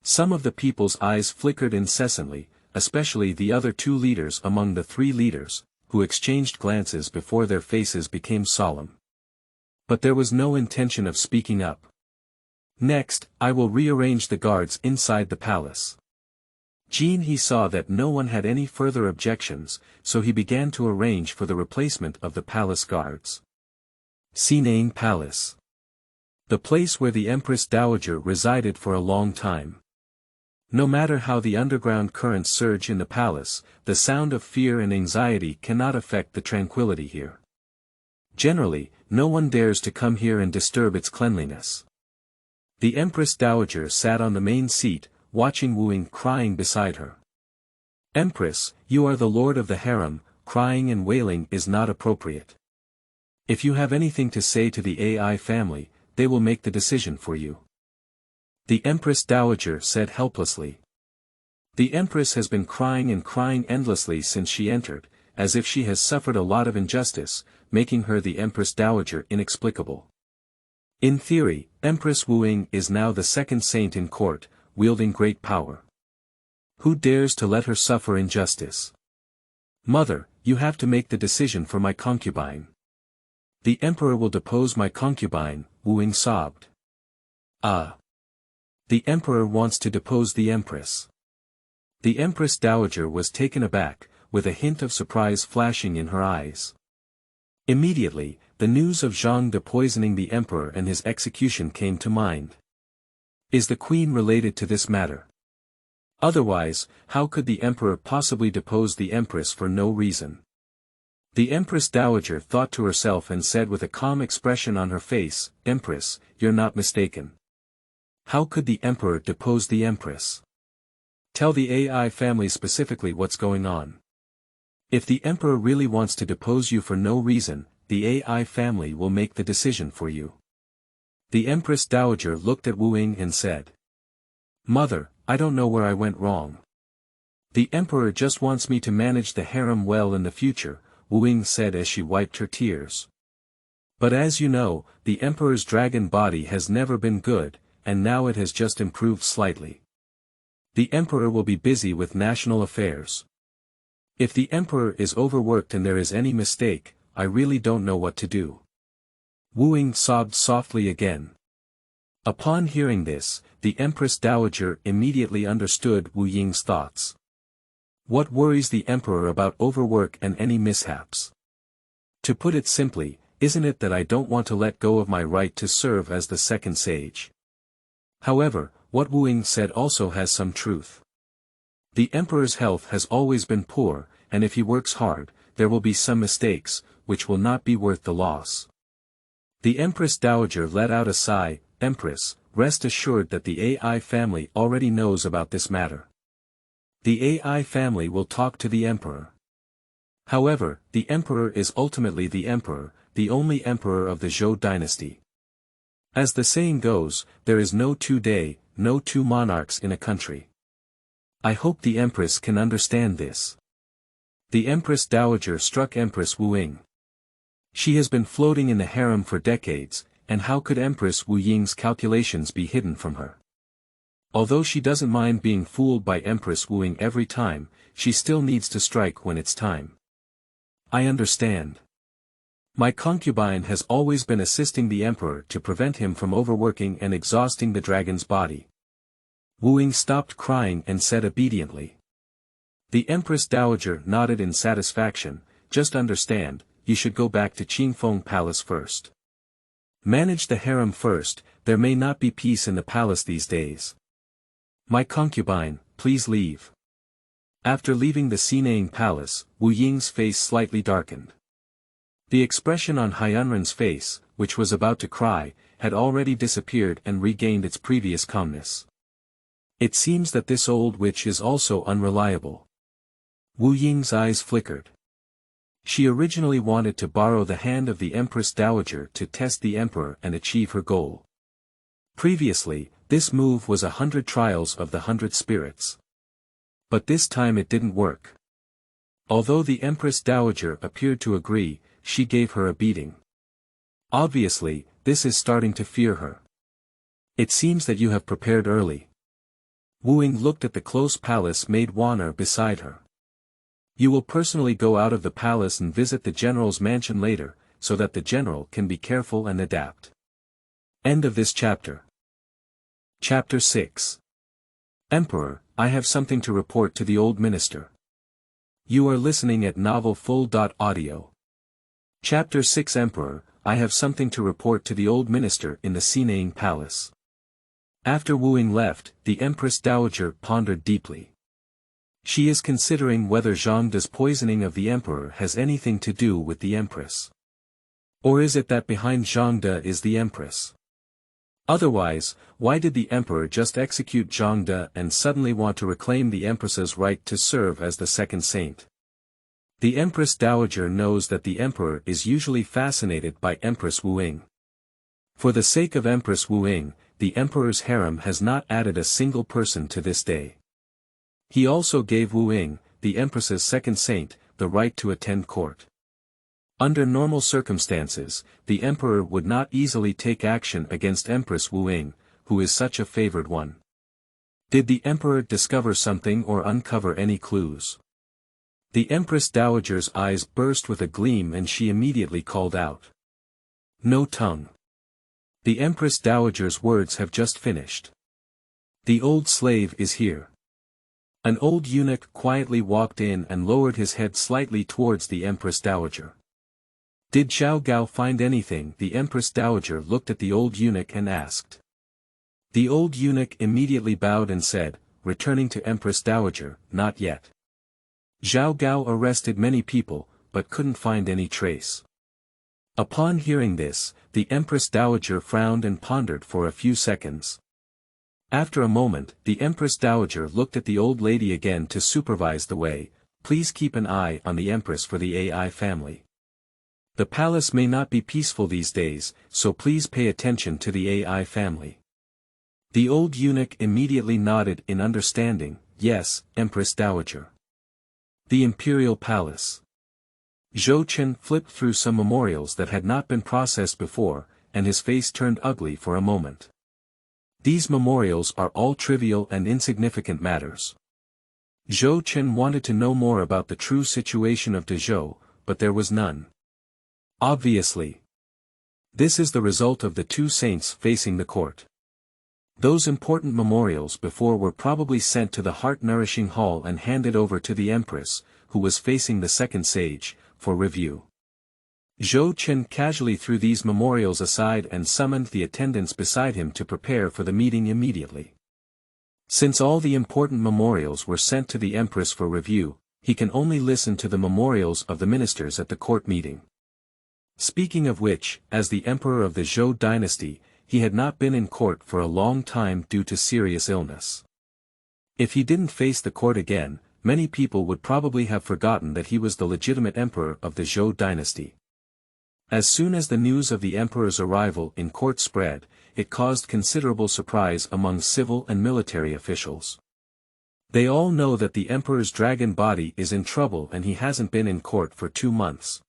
Some of the people's eyes flickered incessantly, especially the other two leaders among the three leaders, who exchanged glances before their faces became solemn. But there was no intention of speaking up. Next, I will rearrange the guards inside the palace. He saw that no one had any further objections, so he began to arrange for the replacement of the palace guards. Xiang Palace. The place where the Empress Dowager resided for a long time. No matter how the underground currents surge in the palace, the sound of fear and anxiety cannot affect the tranquility here. Generally, no one dares to come here and disturb its cleanliness. The Empress Dowager sat on the main seat, watching Wu Ying crying beside her. Empress, you are the lord of the harem, crying and wailing is not appropriate. If you have anything to say to the AI family, they will make the decision for you. The Empress Dowager said helplessly. The Empress has been crying and crying endlessly since she entered, as if she has suffered a lot of injustice, making her the Empress Dowager inexplicable. In theory, Empress Wu Ying is now the second saint in court, wielding great power. Who dares to let her suffer injustice? Mother, you have to make the decision for my concubine. The emperor will depose my concubine, Wu Ying sobbed. Ah. The emperor wants to depose the empress. The Empress Dowager was taken aback, with a hint of surprise flashing in her eyes. Immediately, the news of Zhong poisoning the emperor and his execution came to mind. Is the queen related to this matter? Otherwise, how could the emperor possibly depose the empress for no reason? The Empress Dowager thought to herself and said with a calm expression on her face, Empress, you're not mistaken. How could the emperor depose the empress? Tell the AI family specifically what's going on. If the emperor really wants to depose you for no reason, the AI family will make the decision for you. The Empress Dowager looked at Wu Ying and said. Mother, I don't know where I went wrong. The emperor just wants me to manage the harem well in the future, Wu Ying said as she wiped her tears. But as you know, the emperor's dragon body has never been good, and now it has just improved slightly. The emperor will be busy with national affairs. If the emperor is overworked and there is any mistake, I really don't know what to do. Wu Ying sobbed softly again. Upon hearing this, the Empress Dowager immediately understood Wu Ying's thoughts. What worries the emperor about overwork and any mishaps? To put it simply, isn't it that I don't want to let go of my right to serve as the second sage? However, what Wu Ying said also has some truth. The emperor's health has always been poor, and if he works hard, there will be some mistakes, which will not be worth the loss. The Empress Dowager let out a sigh. Empress, rest assured that the AI family already knows about this matter. The AI family will talk to the emperor. However, the emperor is ultimately the emperor, the only emperor of the Zhou dynasty. As the saying goes, there is no no two monarchs in a country. I hope the empress can understand this. The Empress Dowager struck Empress Wu Ying. She has been floating in the harem for decades, and how could Empress Wu Ying's calculations be hidden from her? Although she doesn't mind being fooled by Empress Wu Ying every time, she still needs to strike when it's time. I understand. My concubine has always been assisting the emperor to prevent him from overworking and exhausting the dragon's body. Wu Ying stopped crying and said obediently. The Empress Dowager nodded in satisfaction. Just understand, you should go back to Qingfeng Palace first. Manage the harem first, there may not be peace in the palace these days. My concubine, please leave. After leaving the Xiang Palace, Wu Ying's face slightly darkened. The expression on Haiyanren's face, which was about to cry, had already disappeared and regained its previous calmness. It seems that this old witch is also unreliable. Wu Ying's eyes flickered. She originally wanted to borrow the hand of the Empress Dowager to test the emperor and achieve her goal. Previously, this move was 100 trials of the 100 spirits. But this time it didn't work. Although the Empress Dowager appeared to agree, she gave her a beating. Obviously, this is starting to fear her. It seems that you have prepared early. Wu Ying looked at the close palace-made honor beside her. You will personally go out of the palace and visit the general's mansion later, so that the general can be careful and adapt. End of this chapter. Chapter 6. Emperor, I have something to report to the old minister. You are listening at novelfull.audio. Chapter 6 Emperor, I have something to report to the old minister in the Xinaying palace. After Wu Ying left, the Empress Dowager pondered deeply. She is considering whether Zhong's poisoning of the emperor has anything to do with the empress. Or is it that behind Jiangdong is the empress? Otherwise, why did the emperor just execute Jiangdong and suddenly want to reclaim the empress's right to serve as the second saint? The Empress Dowager knows that the emperor is usually fascinated by Empress Wu Ying. For the sake of Empress Wu Ying, the emperor's harem has not added a single person to this day. He also gave Wu Ying, the empress's second saint, the right to attend court. Under normal circumstances, the emperor would not easily take action against Empress Wu Ying, who is such a favored one. Did the emperor discover something or uncover any clues? The Empress Dowager's eyes burst with a gleam and she immediately called out. No tongue. The Empress Dowager's words have just finished. The old slave is here. An old eunuch quietly walked in and lowered his head slightly towards the Empress Dowager. Did Xiao Gao find anything? The Empress Dowager looked at the old eunuch and asked. The old eunuch immediately bowed and said, returning to Empress Dowager, not yet. Xiao Gao arrested many people, but couldn't find any trace. Upon hearing this, the Empress Dowager frowned and pondered for a few seconds. After a moment, the Empress Dowager looked at the old lady again to supervise the way. Please keep an eye on the Empress for the AI family. The palace may not be peaceful these days, so please pay attention to the AI family. The old eunuch immediately nodded in understanding. Yes, Empress Dowager. The Imperial Palace. Zhou Chen flipped through some memorials that had not been processed before, and his face turned ugly for a moment. These memorials are all trivial and insignificant matters. Zhou Chen wanted to know more about the true situation of Dezhou, but there was none. Obviously. This is the result of the two saints facing the court. Those important memorials before were probably sent to the heart-nourishing hall and handed over to the Empress, who was facing the second sage, for review. Zhou Chen casually threw these memorials aside and summoned the attendants beside him to prepare for the meeting immediately. Since all the important memorials were sent to the Empress for review, he can only listen to the memorials of the ministers at the court meeting. Speaking of which, as the emperor of the Zhou dynasty, he had not been in court for a long time due to serious illness. If he didn't face the court again, many people would probably have forgotten that he was the legitimate emperor of the Zhou dynasty. As soon as the news of the emperor's arrival in court spread, it caused considerable surprise among civil and military officials. They all know that the emperor's dragon body is in trouble and he hasn't been in court for 2 months.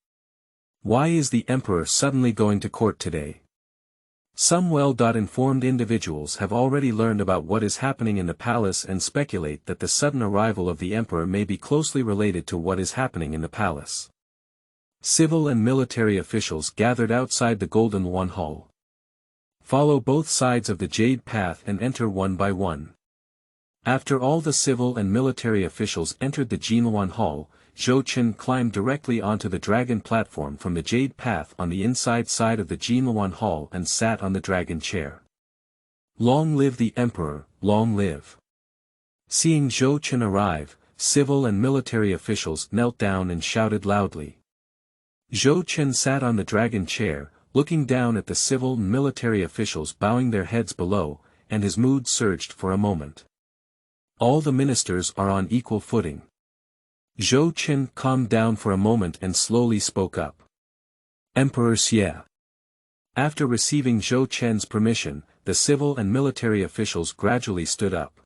Why is the emperor suddenly going to court today? Some well-informed individuals have already learned about what is happening in the palace and speculate that the sudden arrival of the emperor may be closely related to what is happening in the palace. Civil and military officials gathered outside the Golden One Hall. Follow both sides of the Jade Path and enter one by one. After all the civil and military officials entered the Jinluan Hall, Zhou Chen climbed directly onto the dragon platform from the Jade Path on the inside side of the Jinluan Hall and sat on the dragon chair. Long live the emperor, long live! Seeing Zhou Chen arrive, civil and military officials knelt down and shouted loudly. Zhou Chen sat on the dragon chair, looking down at the civil and military officials bowing their heads below, and his mood surged for a moment. All the ministers are on equal footing. Zhou Chen calmed down for a moment and slowly spoke up. Emperor Xie. After receiving Zhou Chen's permission, the civil and military officials gradually stood up.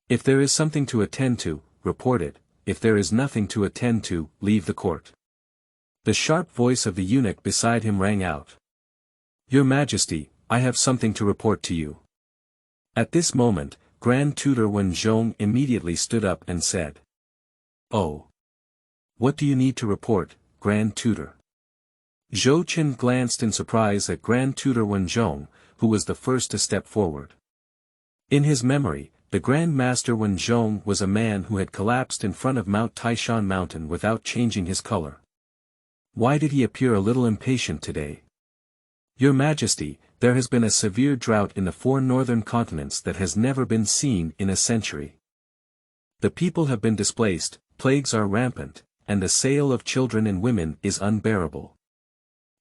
If there is something to attend to, report it. If there is nothing to attend to, leave the court. The sharp voice of the eunuch beside him rang out. Your Majesty, I have something to report to you. At this moment, Grand Tutor Zhong immediately stood up and said. "Oh. What do you need to report, Grand Tutor?" Zhou Chen glanced in surprise at Grand Tutor Zhong, who was the first to step forward. In his memory, the Grand Master Zhong was a man who had collapsed in front of Mount Taishan Mountain without changing his color. Why did he appear a little impatient today? "Your Majesty, there has been a severe drought in the 4 northern continents that has never been seen in a century. The people have been displaced, plagues are rampant, and the sale of children and women is unbearable.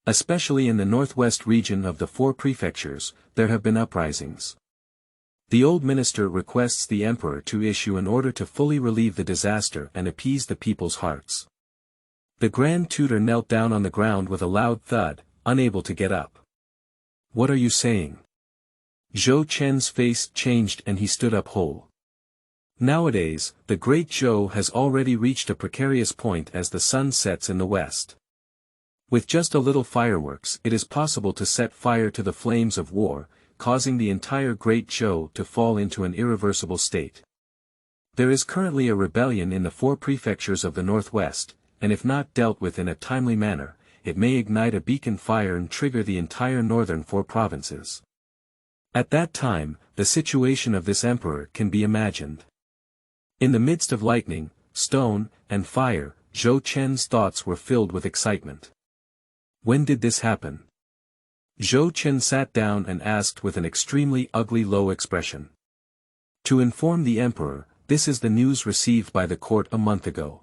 Especially in the northwest region of the 4 prefectures, there have been uprisings. The old minister requests the emperor to issue an order to fully relieve the disaster and appease the people's hearts." The Grand Tutor knelt down on the ground with a loud thud, unable to get up. "What are you saying?" Zhou Chen's face changed and he stood up whole. Nowadays, the Great Zhou has already reached a precarious point as the sun sets in the west. With just a little fireworks it is possible to set fire to the flames of war, causing the entire Great Zhou to fall into an irreversible state. There is currently a rebellion in the 4 prefectures of the northwest, and if not dealt with in a timely manner, it may ignite a beacon fire and trigger the entire northern 4 provinces. At that time, the situation of this emperor can be imagined. In the midst of lightning, stone, and fire, Zhou Chen's thoughts were filled with excitement. When did this happen? Zhou Chen sat down and asked with an extremely ugly low expression. To inform the emperor, this is the news received by the court a month ago.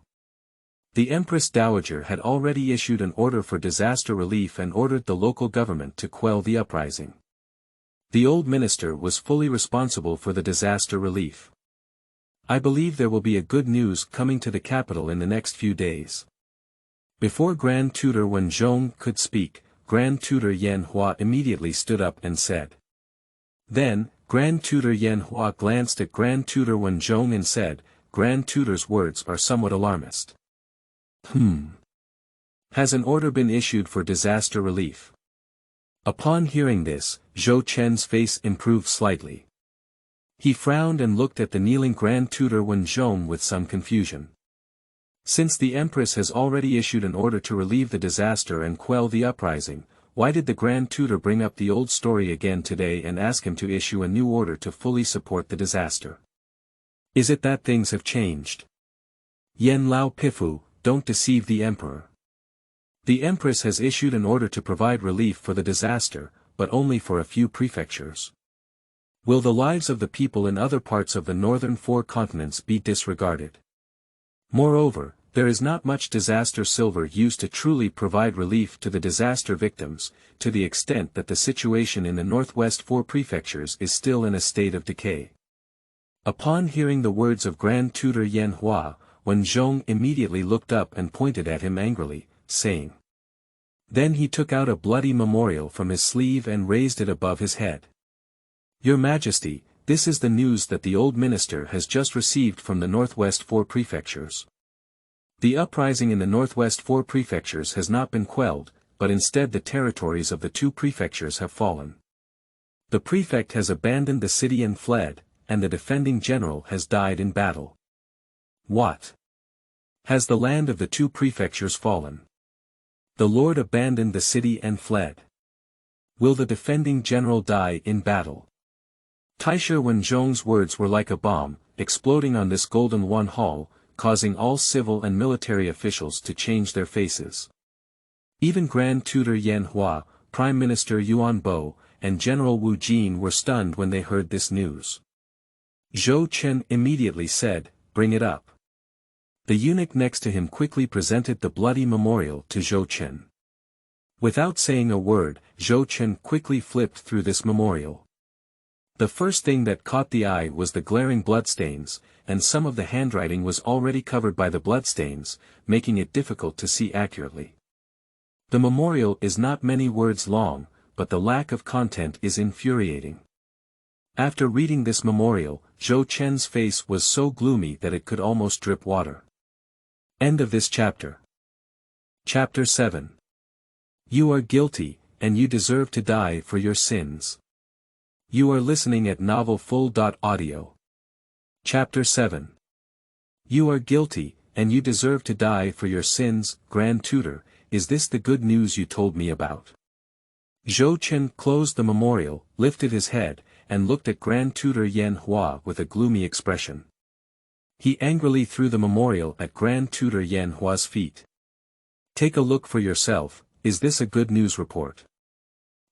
The Empress Dowager had already issued an order for disaster relief and ordered the local government to quell the uprising. The old minister was fully responsible for the disaster relief. I believe there will be a good news coming to the capital in the next few days. Before Grand Tutor Zhong could speak, Grand Tutor Yan Hua immediately stood up and said. Then, Grand Tutor Yan Hua glanced at Grand Tutor Zhong and said, "Grand Tutor's words are somewhat alarmist." Has an order been issued for disaster relief?" Upon hearing this, Zhou Chen's face improved slightly. He frowned and looked at the kneeling Grand Tutor Zhong with some confusion. Since the Empress has already issued an order to relieve the disaster and quell the uprising, why did the Grand Tutor bring up the old story again today and ask him to issue a new order to fully support the disaster? Is it that things have changed? Yen Lao Pifu, don't deceive the emperor. The Empress has issued an order to provide relief for the disaster, but only for a few prefectures. Will the lives of the people in other parts of the northern 4 continents be disregarded? Moreover, there is not much disaster silver used to truly provide relief to the disaster victims, to the extent that the situation in the northwest 4 prefectures is still in a state of decay. Upon hearing the words of Grand Tutor Yan Hua, Zhong immediately looked up and pointed at him angrily, saying. Then he took out a bloody memorial from his sleeve and raised it above his head. "Your Majesty, this is the news that the old minister has just received from the northwest 4 prefectures. The uprising in the northwest 4 prefectures has not been quelled, but instead the territories of the 2 prefectures have fallen. The prefect has abandoned the city and fled, and the defending general has died in battle." "What? Has the land of the 2 prefectures fallen? The lord abandoned the city and fled. Will the defending general die in battle?" Taishi Zhong's words were like a bomb, exploding on this Golden One Hall, causing all civil and military officials to change their faces. Even Grand Tutor Yan Hua, Prime Minister Yuan Bo, and General Wu Jin were stunned when they heard this news. Zhou Chen immediately said, "Bring it up." The eunuch next to him quickly presented the bloody memorial to Zhou Chen. Without saying a word, Zhou Chen quickly flipped through this memorial. The first thing that caught the eye was the glaring bloodstains, and some of the handwriting was already covered by the bloodstains, making it difficult to see accurately. The memorial is not many words long, but the lack of content is infuriating. After reading this memorial, Zhou Chen's face was so gloomy that it could almost drip water. End of this chapter. Chapter 7. You are guilty, and you deserve to die for your sins. You are listening at novelfull.audio. Chapter 7. You are guilty, and you deserve to die for your sins, Grand Tutor. Is this the good news you told me about? Zhou Chen closed the memorial, lifted his head, and looked at Grand Tutor Yan Hua with a gloomy expression. He angrily threw the memorial at Grand Tutor Yan Hua's feet. Take a look for yourself. Is this a good news report?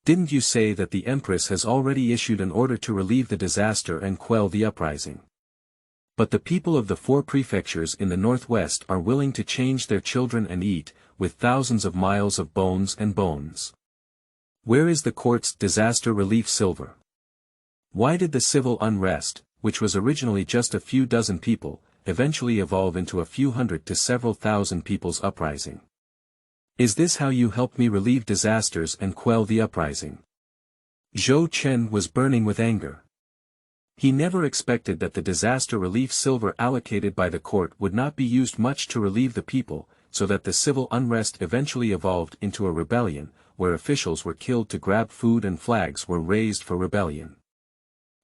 Didn't you say that the Empress has already issued an order to relieve the disaster and quell the uprising? But the people of the 4 prefectures in the northwest are willing to change their children and eat, with thousands of miles of bones and bones. Where is the court's disaster relief silver? Why did the civil unrest, which was originally just a few dozen people, eventually evolve into a few hundred to several thousand people's uprising? Is this how you help me relieve disasters and quell the uprising? Zhou Chen was burning with anger. He never expected that the disaster relief silver allocated by the court would not be used much to relieve the people, so that the civil unrest eventually evolved into a rebellion, where officials were killed to grab food and flags were raised for rebellion.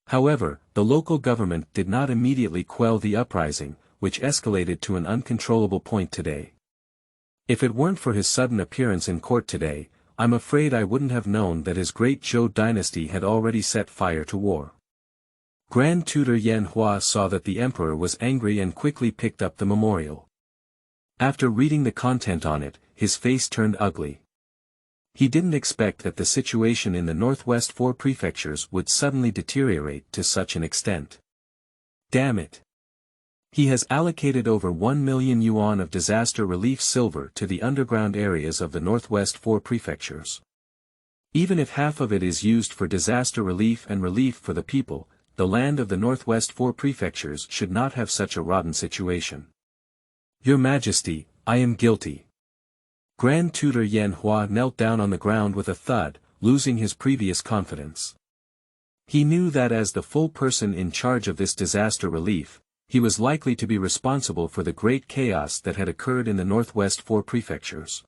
However, the local government did not immediately quell the uprising, which escalated to an uncontrollable point today. If it weren't for his sudden appearance in court today, I'm afraid I wouldn't have known that his great Zhou dynasty had already set fire to war. Grand Tutor Yan Hua saw that the emperor was angry and quickly picked up the memorial. After reading the content on it, his face turned ugly. He didn't expect that the situation in the northwest 4 prefectures would suddenly deteriorate to such an extent. Damn it! He has allocated over 1 million yuan of disaster relief silver to the underground areas of the northwest 4 prefectures. Even if half of it is used for disaster relief and relief for the people, the land of the northwest 4 prefectures should not have such a rotten situation. Your Majesty, I am guilty. Grand Tutor Yan Hua knelt down on the ground with a thud, losing his previous confidence. He knew that as the full person in charge of this disaster relief, he was likely to be responsible for the great chaos that had occurred in the northwest 4 prefectures.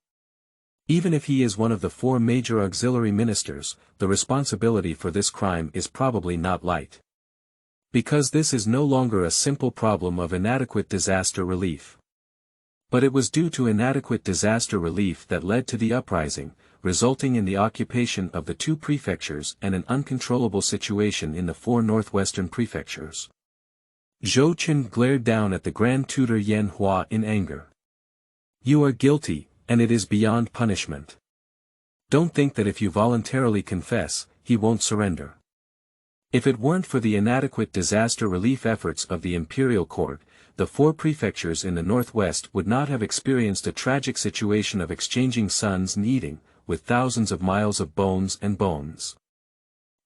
Even if he is one of the 4 major auxiliary ministers, the responsibility for this crime is probably not light. Because this is no longer a simple problem of inadequate disaster relief. But it was due to inadequate disaster relief that led to the uprising, resulting in the occupation of the 2 prefectures and an uncontrollable situation in the 4 northwestern prefectures. Zhou Chen glared down at the Grand Tutor Yan Hua in anger. You are guilty, and it is beyond punishment. Don't think that if you voluntarily confess, he won't surrender. If it weren't for the inadequate disaster relief efforts of the imperial court, the 4 prefectures in the northwest would not have experienced a tragic situation of exchanging sons and eating, with thousands of miles of bones and bones.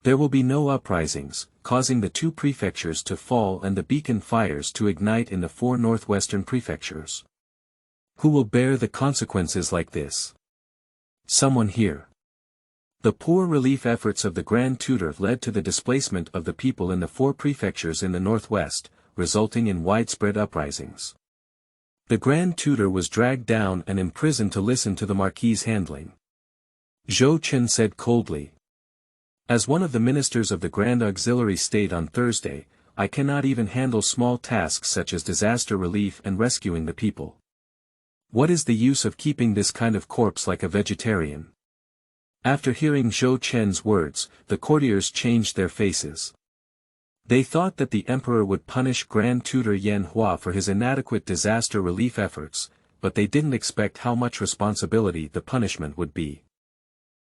There will be no uprisings, causing the 2 prefectures to fall and the beacon fires to ignite in the 4 northwestern prefectures. Who will bear the consequences like this? Someone here. The poor relief efforts of the Grand Tutor led to the displacement of the people in the 4 prefectures in the northwest, resulting in widespread uprisings. The Grand Tutor was dragged down and imprisoned to listen to the Marquis's handling. Zhou Chen said coldly. As one of the ministers of the Grand Auxiliary State on Thursday, I cannot even handle small tasks such as disaster relief and rescuing the people. What is the use of keeping this kind of corpse like a vegetarian? After hearing Zhou Chen's words, the courtiers changed their faces. They thought that the emperor would punish Grand Tutor Yan Hua for his inadequate disaster relief efforts, but they didn't expect how much responsibility the punishment would be.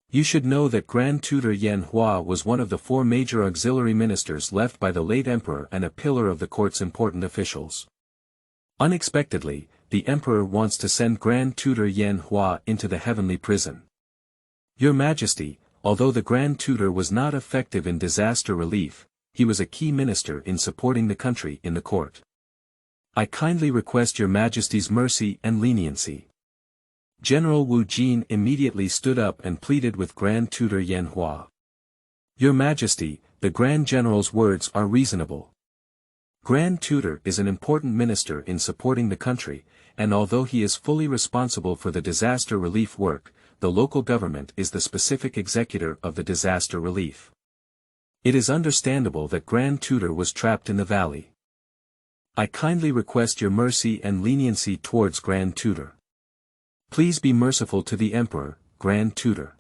You should know that Grand Tutor Yan Hua was one of the 4 major auxiliary ministers left by the late emperor and a pillar of the court's important officials. Unexpectedly, the emperor wants to send Grand Tutor Yan Hua into the heavenly prison. Your Majesty, although the Grand Tutor was not effective in disaster relief, he was a key minister in supporting the country in the court. I kindly request your Majesty's mercy and leniency. General Wu Jin immediately stood up and pleaded with Grand Tutor Yan Hua. Your Majesty, the Grand General's words are reasonable. Grand Tutor is an important minister in supporting the country, and although he is fully responsible for the disaster relief work, the local government is the specific executor of the disaster relief. It is understandable that Grand Tutor was trapped in the valley. I kindly request your mercy and leniency towards Grand Tutor. Please be merciful to the Emperor, Grand Tutor.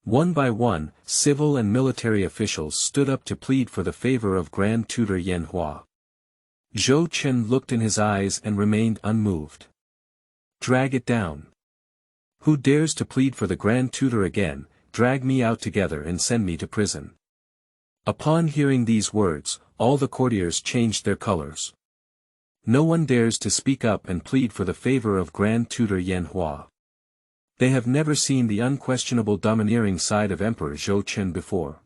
One by one, civil and military officials stood up to plead for the favor of Grand Tutor Yanhua. Zhou Chen looked in his eyes and remained unmoved. Drag it down. Who dares to plead for the Grand Tutor again, drag me out together and send me to prison. Upon hearing these words, all the courtiers changed their colors. No one dares to speak up and plead for the favor of Grand Tutor Yanhua. They have never seen the unquestionable domineering side of Emperor Zhou Chen before.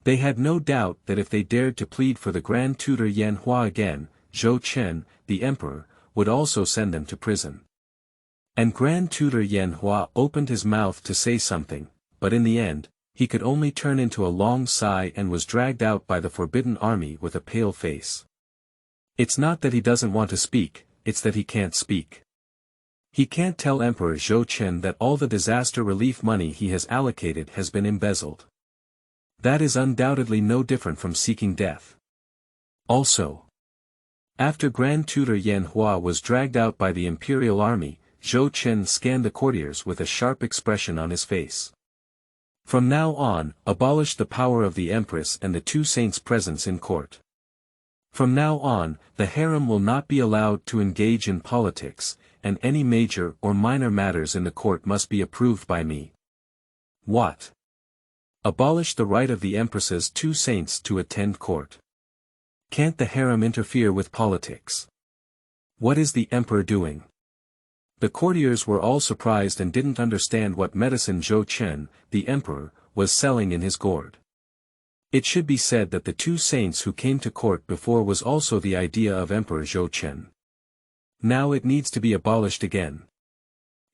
They had no doubt that if they dared to plead for the Grand Tutor Yanhua again, Zhou Chen, the Emperor, would also send them to prison. And Grand Tutor Yanhua opened his mouth to say something, but in the end, he could only turn into a long sigh and was dragged out by the forbidden army with a pale face. It's not that he doesn't want to speak, it's that he can't speak. He can't tell Emperor Zhou Chen that all the disaster relief money he has allocated has been embezzled. That is undoubtedly no different from seeking death. Also, after Grand Tutor Yanhua was dragged out by the imperial army, Zhou Chen scanned the courtiers with a sharp expression on his face. From now on, abolish the power of the Empress and the two saints' presence in court. From now on, the harem will not be allowed to engage in politics, and any major or minor matters in the court must be approved by me. What? Abolish the right of the Empress's two saints to attend court. Can't the harem interfere with politics? What is the Emperor doing? The courtiers were all surprised and didn't understand what medicine Zhou Chen, the Emperor, was selling in his gourd. It should be said that the two saints who came to court before was also the idea of Emperor Zhou Chen. Now it needs to be abolished again.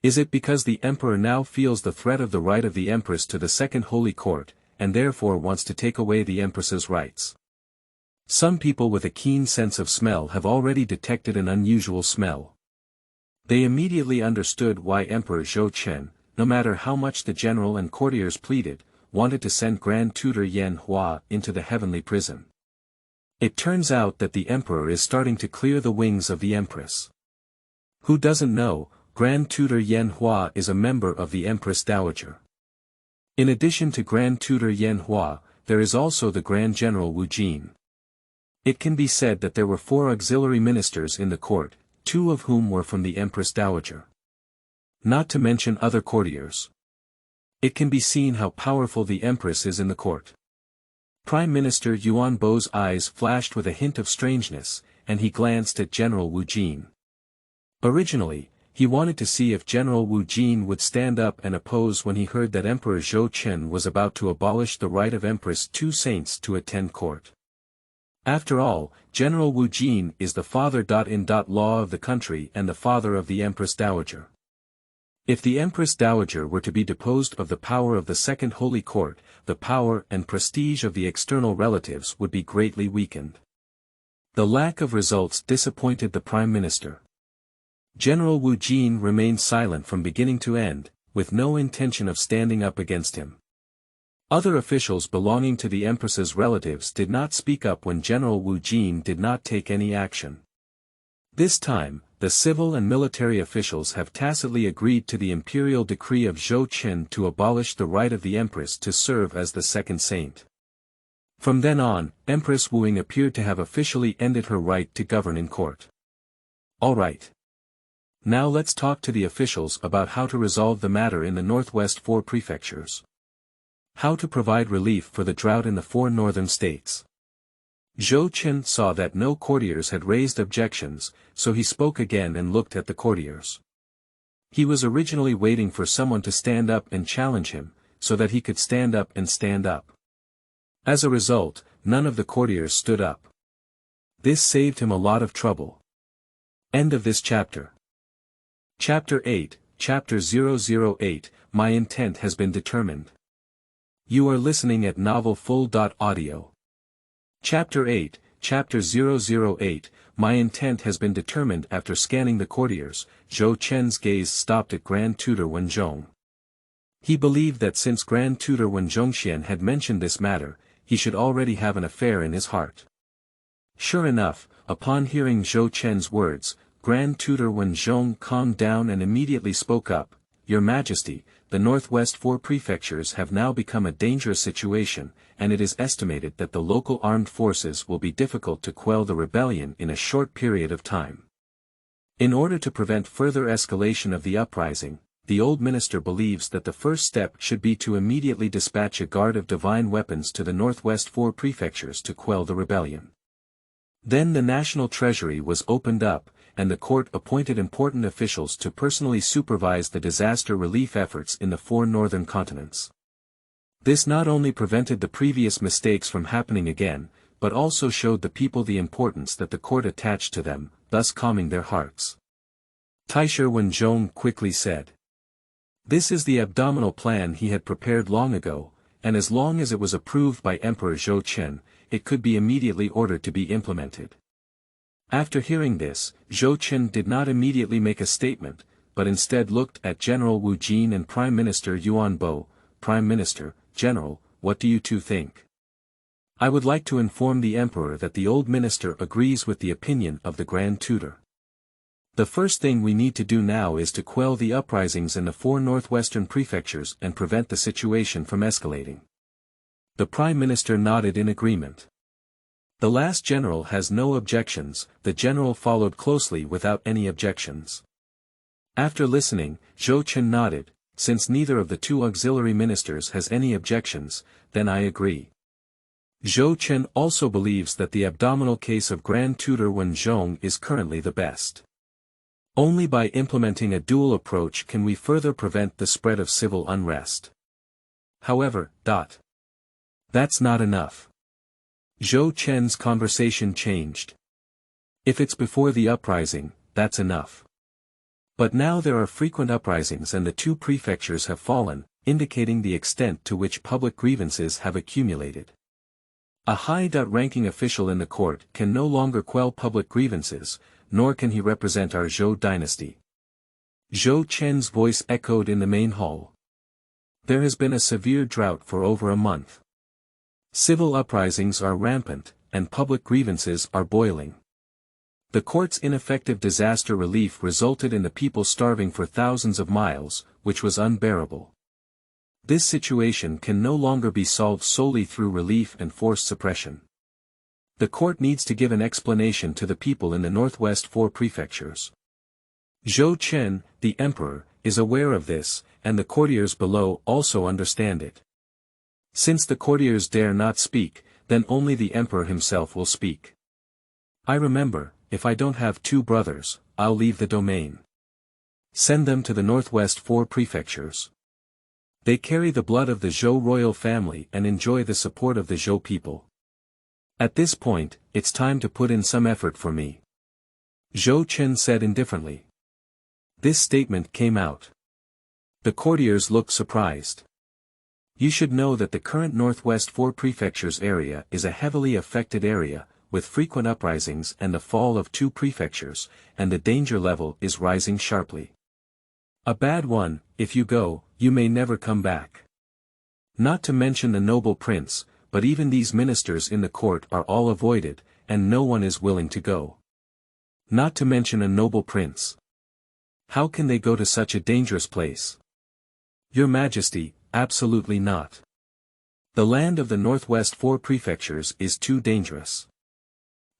Is it because the Emperor now feels the threat of the right of the Empress to the Second Holy Court, and therefore wants to take away the Empress's rights? Some people with a keen sense of smell have already detected an unusual smell. They immediately understood why Emperor Zhou Chen, no matter how much the general and courtiers pleaded, wanted to send Grand Tutor Yanhua into the heavenly prison. It turns out that the Emperor is starting to clear the wings of the Empress. Who doesn't know, Grand Tutor Yanhua is a member of the Empress Dowager. In addition to Grand Tutor Yanhua, there is also the Grand General Wujiang. It can be said that there were 4 auxiliary ministers in the court, 2 of whom were from the Empress Dowager. Not to mention other courtiers. It can be seen how powerful the Empress is in the court. Prime Minister Yuan Bo's eyes flashed with a hint of strangeness, and he glanced at General Wujiang. Originally, he wanted to see if General Wujiang would stand up and oppose when he heard that Emperor Zhou Chen was about to abolish the right of Empress two saints to attend court. After all, General Wujiang is the father-in-law of the country and the father of the Empress Dowager. If the Empress Dowager were to be deposed of the power of the Second Holy Court, the power and prestige of the external relatives would be greatly weakened. The lack of results disappointed the Prime Minister. General Wujiang remained silent from beginning to end, with no intention of standing up against him. Other officials belonging to the Empress's relatives did not speak up when General Wujiang did not take any action. This time, the civil and military officials have tacitly agreed to the imperial decree of Zhou Chen to abolish the right of the Empress to serve as the second saint. From then on, Empress Wuing appeared to have officially ended her right to govern in court. All right. Now let's talk to the officials about how to resolve the matter in the northwest 4 prefectures. How to provide relief for the drought in the 4 northern states. Zhou Chen saw that no courtiers had raised objections, so he spoke again and looked at the courtiers. He was originally waiting for someone to stand up and challenge him, so that he could stand up and stand up. As a result, none of the courtiers stood up. This saved him a lot of trouble. End of this chapter. Chapter 8, Chapter 008, My intent has been determined. You are listening at novelfull.audio. Chapter 8, Chapter 008, My intent has been determined. After scanning the courtiers, Zhou Chen's gaze stopped at Grand Tutor Wenzhong. He believed that since Grand Tutor Wenzhongxian had mentioned this matter, he should already have an affair in his heart. Sure enough, upon hearing Zhou Chen's words, Grand Tutor Zhong calmed down and immediately spoke up, "Your Majesty, the northwest 4 prefectures have now become a dangerous situation, and it is estimated that the local armed forces will be difficult to quell the rebellion in a short period of time. In order to prevent further escalation of the uprising, the old minister believes that the first step should be to immediately dispatch a guard of divine weapons to the northwest 4 prefectures to quell the rebellion." Then the national treasury was opened up, and the court appointed important officials to personally supervise the disaster relief efforts in the 4 northern continents. This not only prevented the previous mistakes from happening again, but also showed the people the importance that the court attached to them, thus calming their hearts. Taishi Zhong quickly said. This is the abdominal plan he had prepared long ago, and as long as it was approved by Emperor Zhou Chen, it could be immediately ordered to be implemented. After hearing this, Zhou Chen did not immediately make a statement, but instead looked at General Wu Jin and Prime Minister Yuan Bo. "Prime Minister, General, what do you two think? I would like to inform the Emperor that the old minister agrees with the opinion of the Grand Tutor. The first thing we need to do now is to quell the uprisings in the 4 northwestern prefectures and prevent the situation from escalating." The Prime Minister nodded in agreement. The last general has no objections. The general followed closely without any objections. After listening, Zhou Chen nodded, "Since neither of the 2 auxiliary ministers has any objections, then I agree." Zhou Chen also believes that the abdominal case of Grand Tutor Zhong is currently the best. Only by implementing a dual approach can we further prevent the spread of civil unrest. However, that's not enough. Zhou Chen's conversation changed. If it's before the uprising, that's enough. But now there are frequent uprisings and the 2 prefectures have fallen, indicating the extent to which public grievances have accumulated. A high-ranking official in the court can no longer quell public grievances, nor can he represent our Zhou dynasty. Zhou Chen's voice echoed in the main hall. There has been a severe drought for over a month. Civil uprisings are rampant, and public grievances are boiling. The court's ineffective disaster relief resulted in the people starving for thousands of miles, which was unbearable. This situation can no longer be solved solely through relief and forced suppression. The court needs to give an explanation to the people in the northwest 4 prefectures. Zhou Chen, the emperor, is aware of this, and the courtiers below also understand it. Since the courtiers dare not speak, then only the emperor himself will speak. I remember, if I don't have 2 brothers, I'll leave the domain. Send them to the northwest 4 prefectures. They carry the blood of the Zhou royal family and enjoy the support of the Zhou people. At this point, it's time to put in some effort for me. Zhou Chen said indifferently. This statement came out. The courtiers looked surprised. You should know that the current northwest 4 prefectures area is a heavily affected area, with frequent uprisings and the fall of 2 prefectures, and the danger level is rising sharply. A bad one, if you go, you may never come back. Not to mention the noble prince, but even these ministers in the court are all avoided, and no one is willing to go. Not to mention a noble prince. How can they go to such a dangerous place? Your Majesty, absolutely not. The land of the northwest 4 prefectures is too dangerous.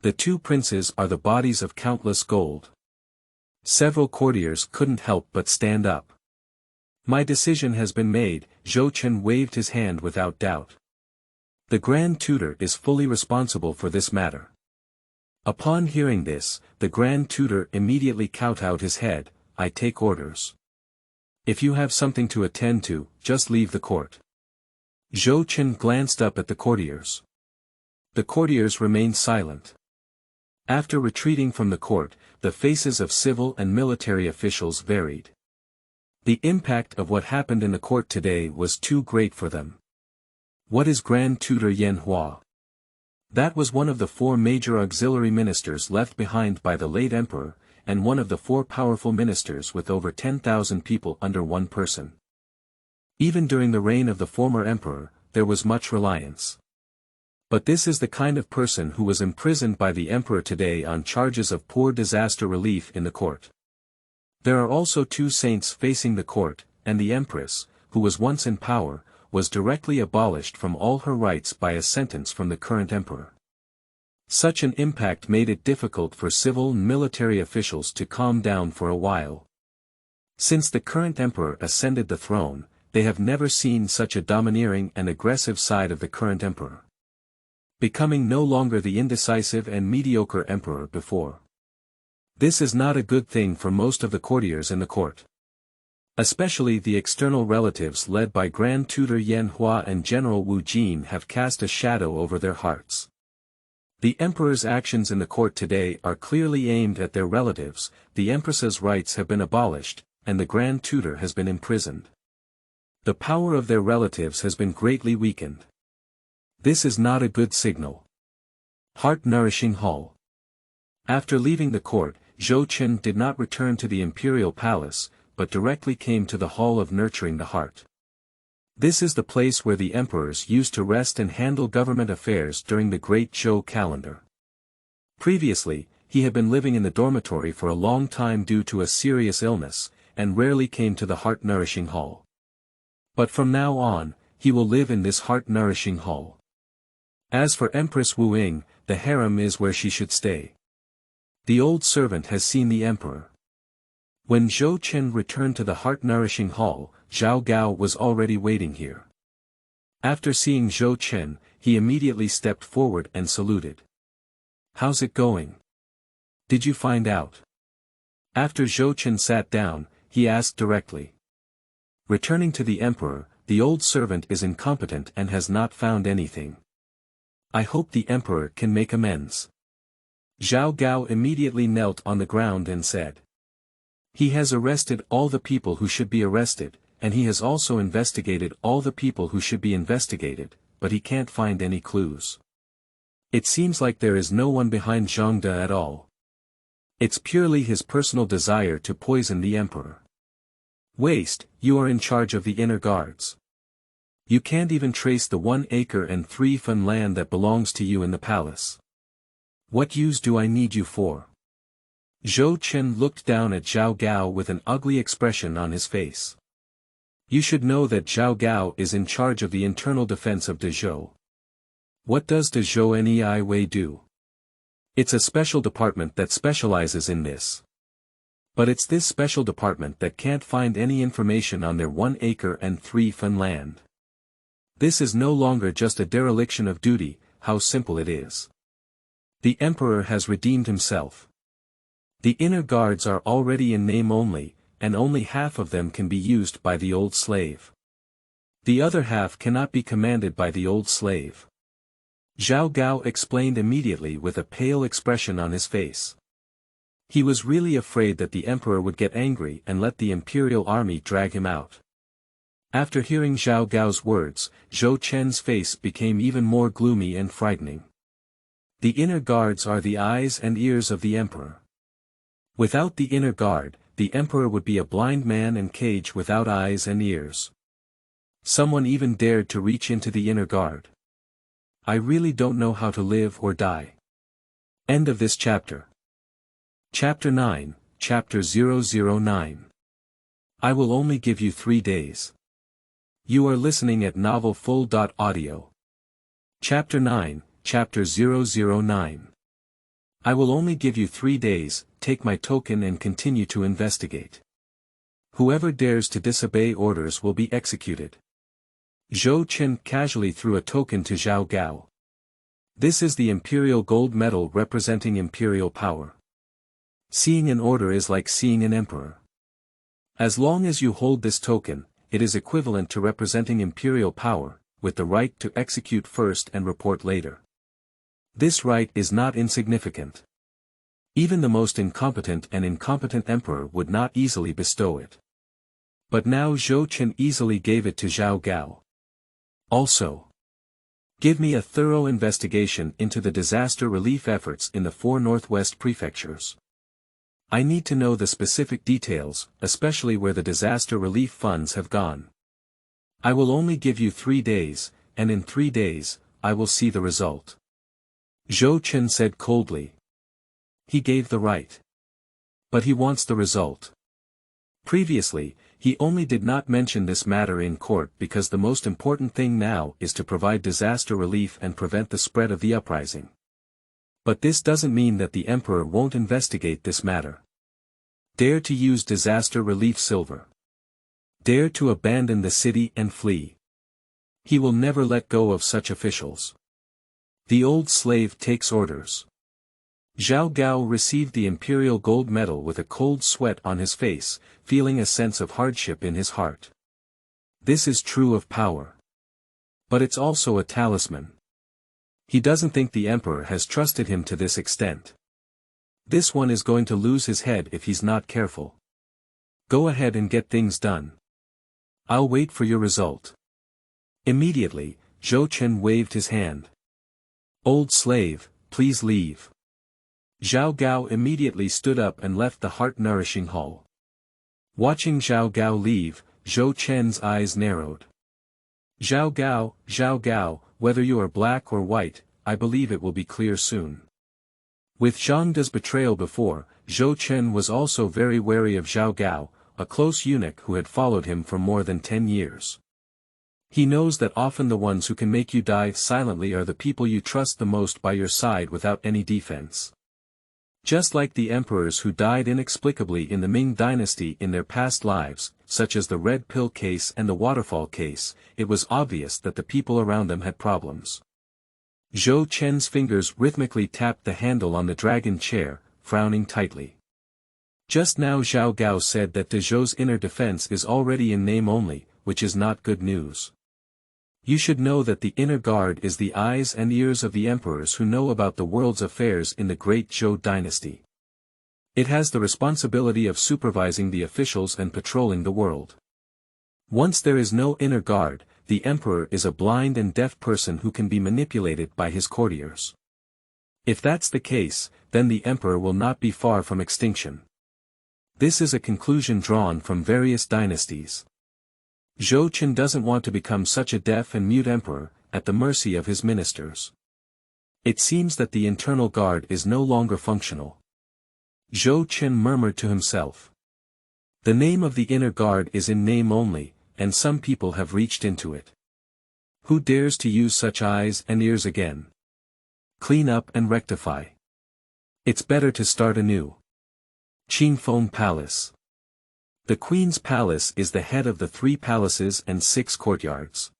The 2 princes are the bodies of countless gold. Several courtiers couldn't help but stand up. My decision has been made. Zhou Chen waved his hand without doubt. The Grand Tutor is fully responsible for this matter. Upon hearing this, the Grand Tutor immediately kowtowed his head. I take orders. If you have something to attend to, just leave the court. Zhou Chen glanced up at the courtiers. The courtiers remained silent. After retreating from the court, the faces of civil and military officials varied. The impact of what happened in the court today was too great for them. What is Grand Tutor Yan Hua? That was one of the 4 major auxiliary ministers left behind by the late emperor, and one of the 4 powerful ministers with over 10,000 people under one person. Even during the reign of the former emperor, there was much reliance. But this is the kind of person who was imprisoned by the emperor today on charges of poor disaster relief in the court. There are also 2 saints facing the court, and the empress, who was once in power, was directly abolished from all her rights by a sentence from the current emperor. Such an impact made it difficult for civil and military officials to calm down for a while. Since the current emperor ascended the throne, they have never seen such a domineering and aggressive side of the current emperor. Becoming no longer the indecisive and mediocre emperor before. This is not a good thing for most of the courtiers in the court. Especially the external relatives led by Grand Tutor Yan Hua and General Wu Jin have cast a shadow over their hearts. The emperor's actions in the court today are clearly aimed at their relatives, the empress's rights have been abolished, and the Grand Tutor has been imprisoned. The power of their relatives has been greatly weakened. This is not a good signal. Heart-nourishing hall. After leaving the court, Zhou Qin did not return to the imperial palace, but directly came to the hall of nurturing the heart. This is the place where the emperors used to rest and handle government affairs during the Great Zhou calendar. Previously, he had been living in the dormitory for a long time due to a serious illness, and rarely came to the heart-nourishing hall. But from now on, he will live in this heart-nourishing hall. As for Empress Wu Ying, the harem is where she should stay. The old servant has seen the emperor. When Zhou Qin returned to the heart-nourishing hall, Zhao Gao was already waiting here. After seeing Zhou Qin, he immediately stepped forward and saluted. "How's it going? Did you find out?" After Zhou Qin sat down, he asked directly. Returning to the emperor, the old servant is incompetent and has not found anything. I hope the emperor can make amends. Zhao Gao immediately knelt on the ground and said. He has arrested all the people who should be arrested, and he has also investigated all the people who should be investigated, but he can't find any clues. It seems like there is no one behind Jiangdong at all. It's purely his personal desire to poison the emperor. Waste, you are in charge of the inner guards. You can't even trace the 1 acre and 3 fen land that belongs to you in the palace. What use do I need you for? Zhou Qin looked down at Zhao Gao with an ugly expression on his face. You should know that Zhao Gao is in charge of the internal defense of Dezhou. What does Dezhou Nei Wei do? It's a special department that specializes in this. But it's this special department that can't find any information on their 1 acre and 3 fen land. This is no longer just a dereliction of duty, how simple it is. The emperor has redeemed himself. The inner guards are already in name only, and only half of them can be used by the old slave. The other half cannot be commanded by the old slave. Zhao Gao explained immediately with a pale expression on his face. He was really afraid that the emperor would get angry and let the imperial army drag him out. After hearing Zhao Gao's words, Zhou Chen's face became even more gloomy and frightening. The inner guards are the eyes and ears of the emperor. Without the inner guard, the emperor would be a blind man and cage without eyes and ears. Someone even dared to reach into the inner guard. I really don't know how to live or die. End of this chapter. Chapter 9, Chapter 009. I will only give you 3 days. You are listening at novelfull.audio. Chapter 9, Chapter 009. I will only give you 3 days, take my token and continue to investigate. Whoever dares to disobey orders will be executed. Zhou Qin casually threw a token to Zhao Gao. This is the imperial gold medal representing imperial power. Seeing an order is like seeing an emperor. As long as you hold this token, it is equivalent to representing imperial power, with the right to execute first and report later. This right is not insignificant. Even the most incompetent emperor would not easily bestow it. But now Zhou Qin easily gave it to Zhao Gao. Also, give me a thorough investigation into the disaster relief efforts in the 4 northwest prefectures. I need to know the specific details, especially where the disaster relief funds have gone. I will only give you 3 days, and in 3 days, I will see the result. Zhou Chen said coldly. He gave the right. But he wants the result. Previously, he only did not mention this matter in court because the most important thing now is to provide disaster relief and prevent the spread of the uprising. But this doesn't mean that the emperor won't investigate this matter. Dare to use disaster relief silver. Dare to abandon the city and flee. He will never let go of such officials. The old slave takes orders. Zhao Gao received the imperial gold medal with a cold sweat on his face, feeling a sense of hardship in his heart. This is true of power. But it's also a talisman. He doesn't think the emperor has trusted him to this extent. This one is going to lose his head if he's not careful. Go ahead and get things done. I'll wait for your result. Immediately, Zhou Chen waved his hand. Old slave, please leave. Zhao Gao immediately stood up and left the heart-nourishing hall. Watching Zhao Gao leave, Zhou Chen's eyes narrowed. Zhao Gao, whether you are black or white, I believe it will be clear soon. With Zhang De's betrayal before, Zhou Chen was also very wary of Zhao Gao, a close eunuch who had followed him for more than 10 years. He knows that often the ones who can make you die silently are the people you trust the most by your side without any defense. Just like the emperors who died inexplicably in the Ming dynasty in their past lives, such as the Red Pill case and the Waterfall case, it was obvious that the people around them had problems. Zhou Chen's fingers rhythmically tapped the handle on the dragon chair, frowning tightly. Just now Zhao Gao said that de Zhou's inner defense is already in name only, which is not good news. You should know that the inner guard is the eyes and ears of the emperors who know about the world's affairs in the great Zhou dynasty. It has the responsibility of supervising the officials and patrolling the world. Once there is no inner guard, the emperor is a blind and deaf person who can be manipulated by his courtiers. If that's the case, then the emperor will not be far from extinction. This is a conclusion drawn from various dynasties. Zhou Chen doesn't want to become such a deaf and mute emperor, at the mercy of his ministers. It seems that the internal guard is no longer functional. Zhou Chen murmured to himself. The name of the inner guard is in name only, and some people have reached into it. Who dares to use such eyes and ears again? Clean up and rectify. It's better to start anew. Qingfeng Palace. The Queen's Palace is the head of the 3 palaces and 6 courtyards.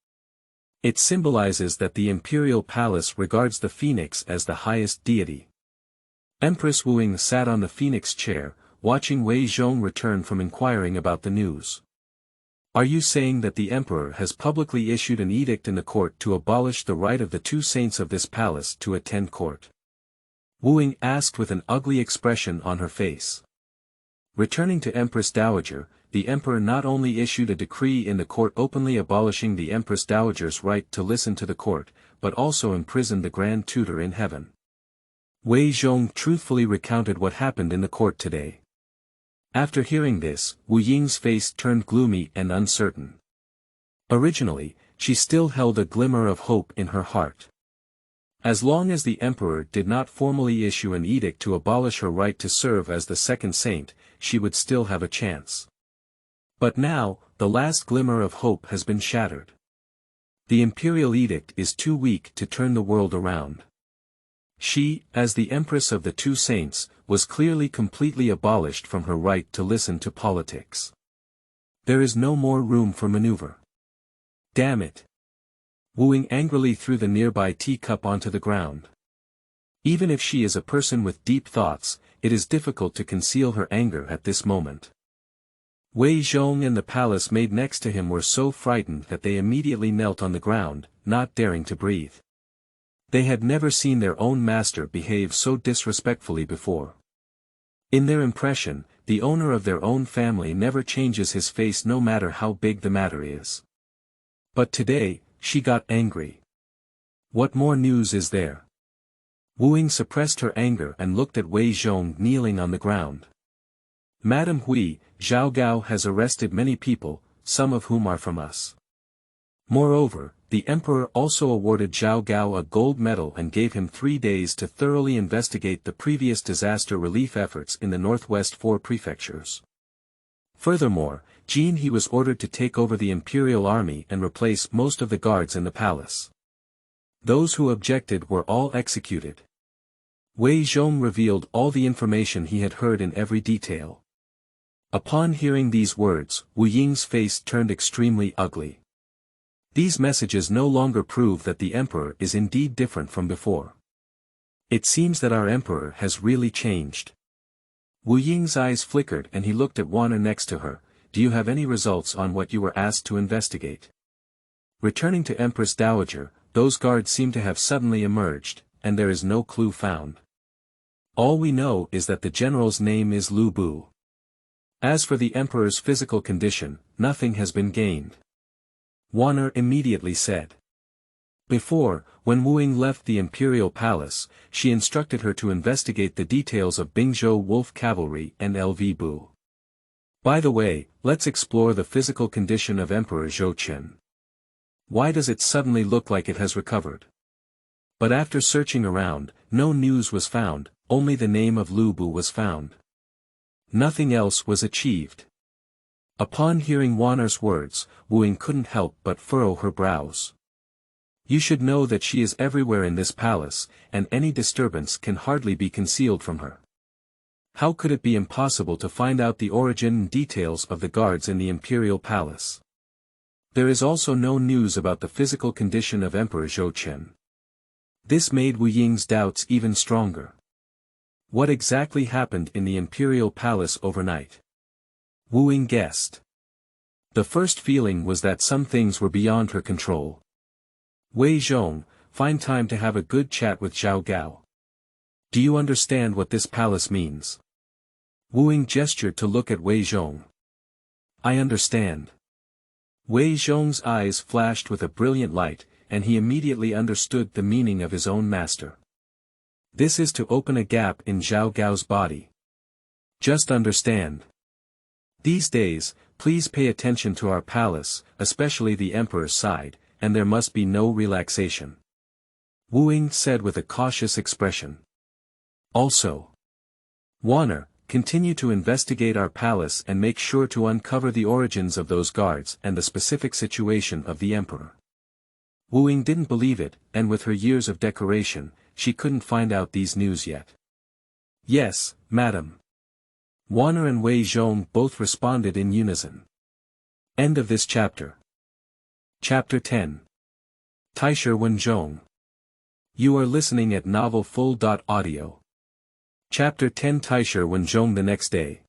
It symbolizes that the imperial palace regards the phoenix as the highest deity. Empress Wuing sat on the phoenix chair, watching Wei Zhong return from inquiring about the news. Are you saying that the emperor has publicly issued an edict in the court to abolish the right of the 2 saints of this palace to attend court? Wuing asked with an ugly expression on her face. Returning to Empress Dowager, the emperor not only issued a decree in the court openly abolishing the Empress Dowager's right to listen to the court, but also imprisoned the Grand Tutor in heaven. Wei Zhong truthfully recounted what happened in the court today. After hearing this, Wu Ying's face turned gloomy and uncertain. Originally, she still held a glimmer of hope in her heart. As long as the emperor did not formally issue an edict to abolish her right to serve as the second saint, she would still have a chance. But now, the last glimmer of hope has been shattered. The imperial edict is too weak to turn the world around. She, as the empress of the 2 saints, was clearly completely abolished from her right to listen to politics. There is no more room for maneuver. Damn it! Wuing angrily threw the nearby teacup onto the ground. Even if she is a person with deep thoughts, it is difficult to conceal her anger at this moment. Wei Zhong and the palace maid next to him were so frightened that they immediately knelt on the ground, not daring to breathe. They had never seen their own master behave so disrespectfully before. In their impression, the owner of their own family never changes his face no matter how big the matter is. But today, she got angry. What more news is there? Wuing suppressed her anger and looked at Wei Zhong kneeling on the ground. Madam Hui, Zhao Gao has arrested many people, some of whom are from us. Moreover, the emperor also awarded Zhao Gao a gold medal and gave him 3 days to thoroughly investigate the previous disaster relief efforts in the northwest 4 prefectures. Furthermore, He was ordered to take over the imperial army and replace most of the guards in the palace. Those who objected were all executed. Zhong revealed all the information he had heard in every detail. Upon hearing these words, Wu Ying's face turned extremely ugly. These messages no longer prove that the emperor is indeed different from before. It seems that our emperor has really changed. Wu Ying's eyes flickered and he looked at Wana next to her. Do you have any results on what you were asked to investigate? Returning to Empress Dowager, those guards seem to have suddenly emerged, and there is no clue found. All we know is that the general's name is Lu Bu. As for the emperor's physical condition, nothing has been gained. Wana immediately said. Before, when Wu Ying left the imperial palace, she instructed her to investigate the details of Bingzhou wolf cavalry and LV Bu. By the way, let's explore the physical condition of Emperor Zhou Qin. Why does it suddenly look like it has recovered? But after searching around, no news was found, only the name of Lu Bu was found. Nothing else was achieved. Upon hearing Wana's words, Wu Ying couldn't help but furrow her brows. You should know that she is everywhere in this palace, and any disturbance can hardly be concealed from her. How could it be impossible to find out the origin and details of the guards in the imperial palace? There is also no news about the physical condition of Emperor Zhou Qin. This made Wu Ying's doubts even stronger. What exactly happened in the imperial palace overnight? Wu Ying guessed. The first feeling was that some things were beyond her control. Zhong, find time to have a good chat with Zhao Gao. Do you understand what this palace means? Wu Ying gestured to look at Zhong. I understand. Zhong's eyes flashed with a brilliant light, and he immediately understood the meaning of his own master. This is to open a gap in Zhao Gao's body. Just understand. These days, please pay attention to our palace, especially the emperor's side, and there must be no relaxation. Wu Ying said with a cautious expression. Also, Wana, continue to investigate our palace and make sure to uncover the origins of those guards and the specific situation of the emperor. Wu Ying didn't believe it, and with her years of decoration, she couldn't find out these news yet. Yes, madam. Wana and Zhong both responded in unison. End of this chapter. Chapter 10. Taishi Zhong. You are listening at novelfull.audio. Chapter 10. Taishi Zhong. The next day,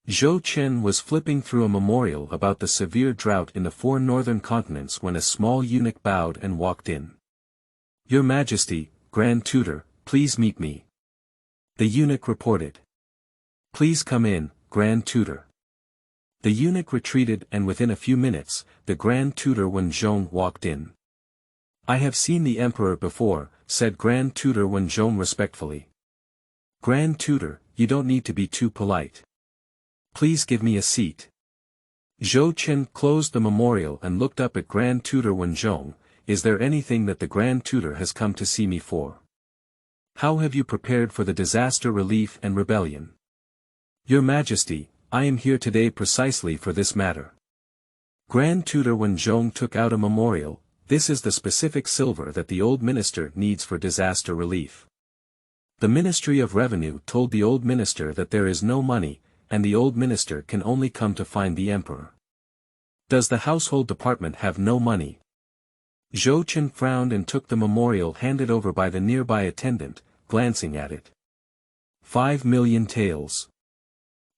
Zhou Qin was flipping through a memorial about the severe drought in the 4 northern continents when a small eunuch bowed and walked in. Your Majesty, Grand Tutor, please meet me. The eunuch reported. Please come in, Grand Tutor. The eunuch retreated and within a few minutes, the Grand Tutor Zhong walked in. I have seen the Emperor before, said Grand Tutor Zhong respectfully. Grand Tutor, you don't need to be too polite. Please give me a seat. Zhou Qin closed the memorial and looked up at Grand Tutor Zhong. Is there anything that the Grand Tutor has come to see me for? How have you prepared for the disaster relief and rebellion? Your Majesty, I am here today precisely for this matter. Grand Tutor Zhong took out a memorial. This is the specific silver that the old minister needs for disaster relief. The Ministry of Revenue told the old minister that there is no money, and the old minister can only come to find the emperor. Does the household department have no money? Zhou Qin frowned and took the memorial handed over by the nearby attendant, glancing at it. 5 million taels.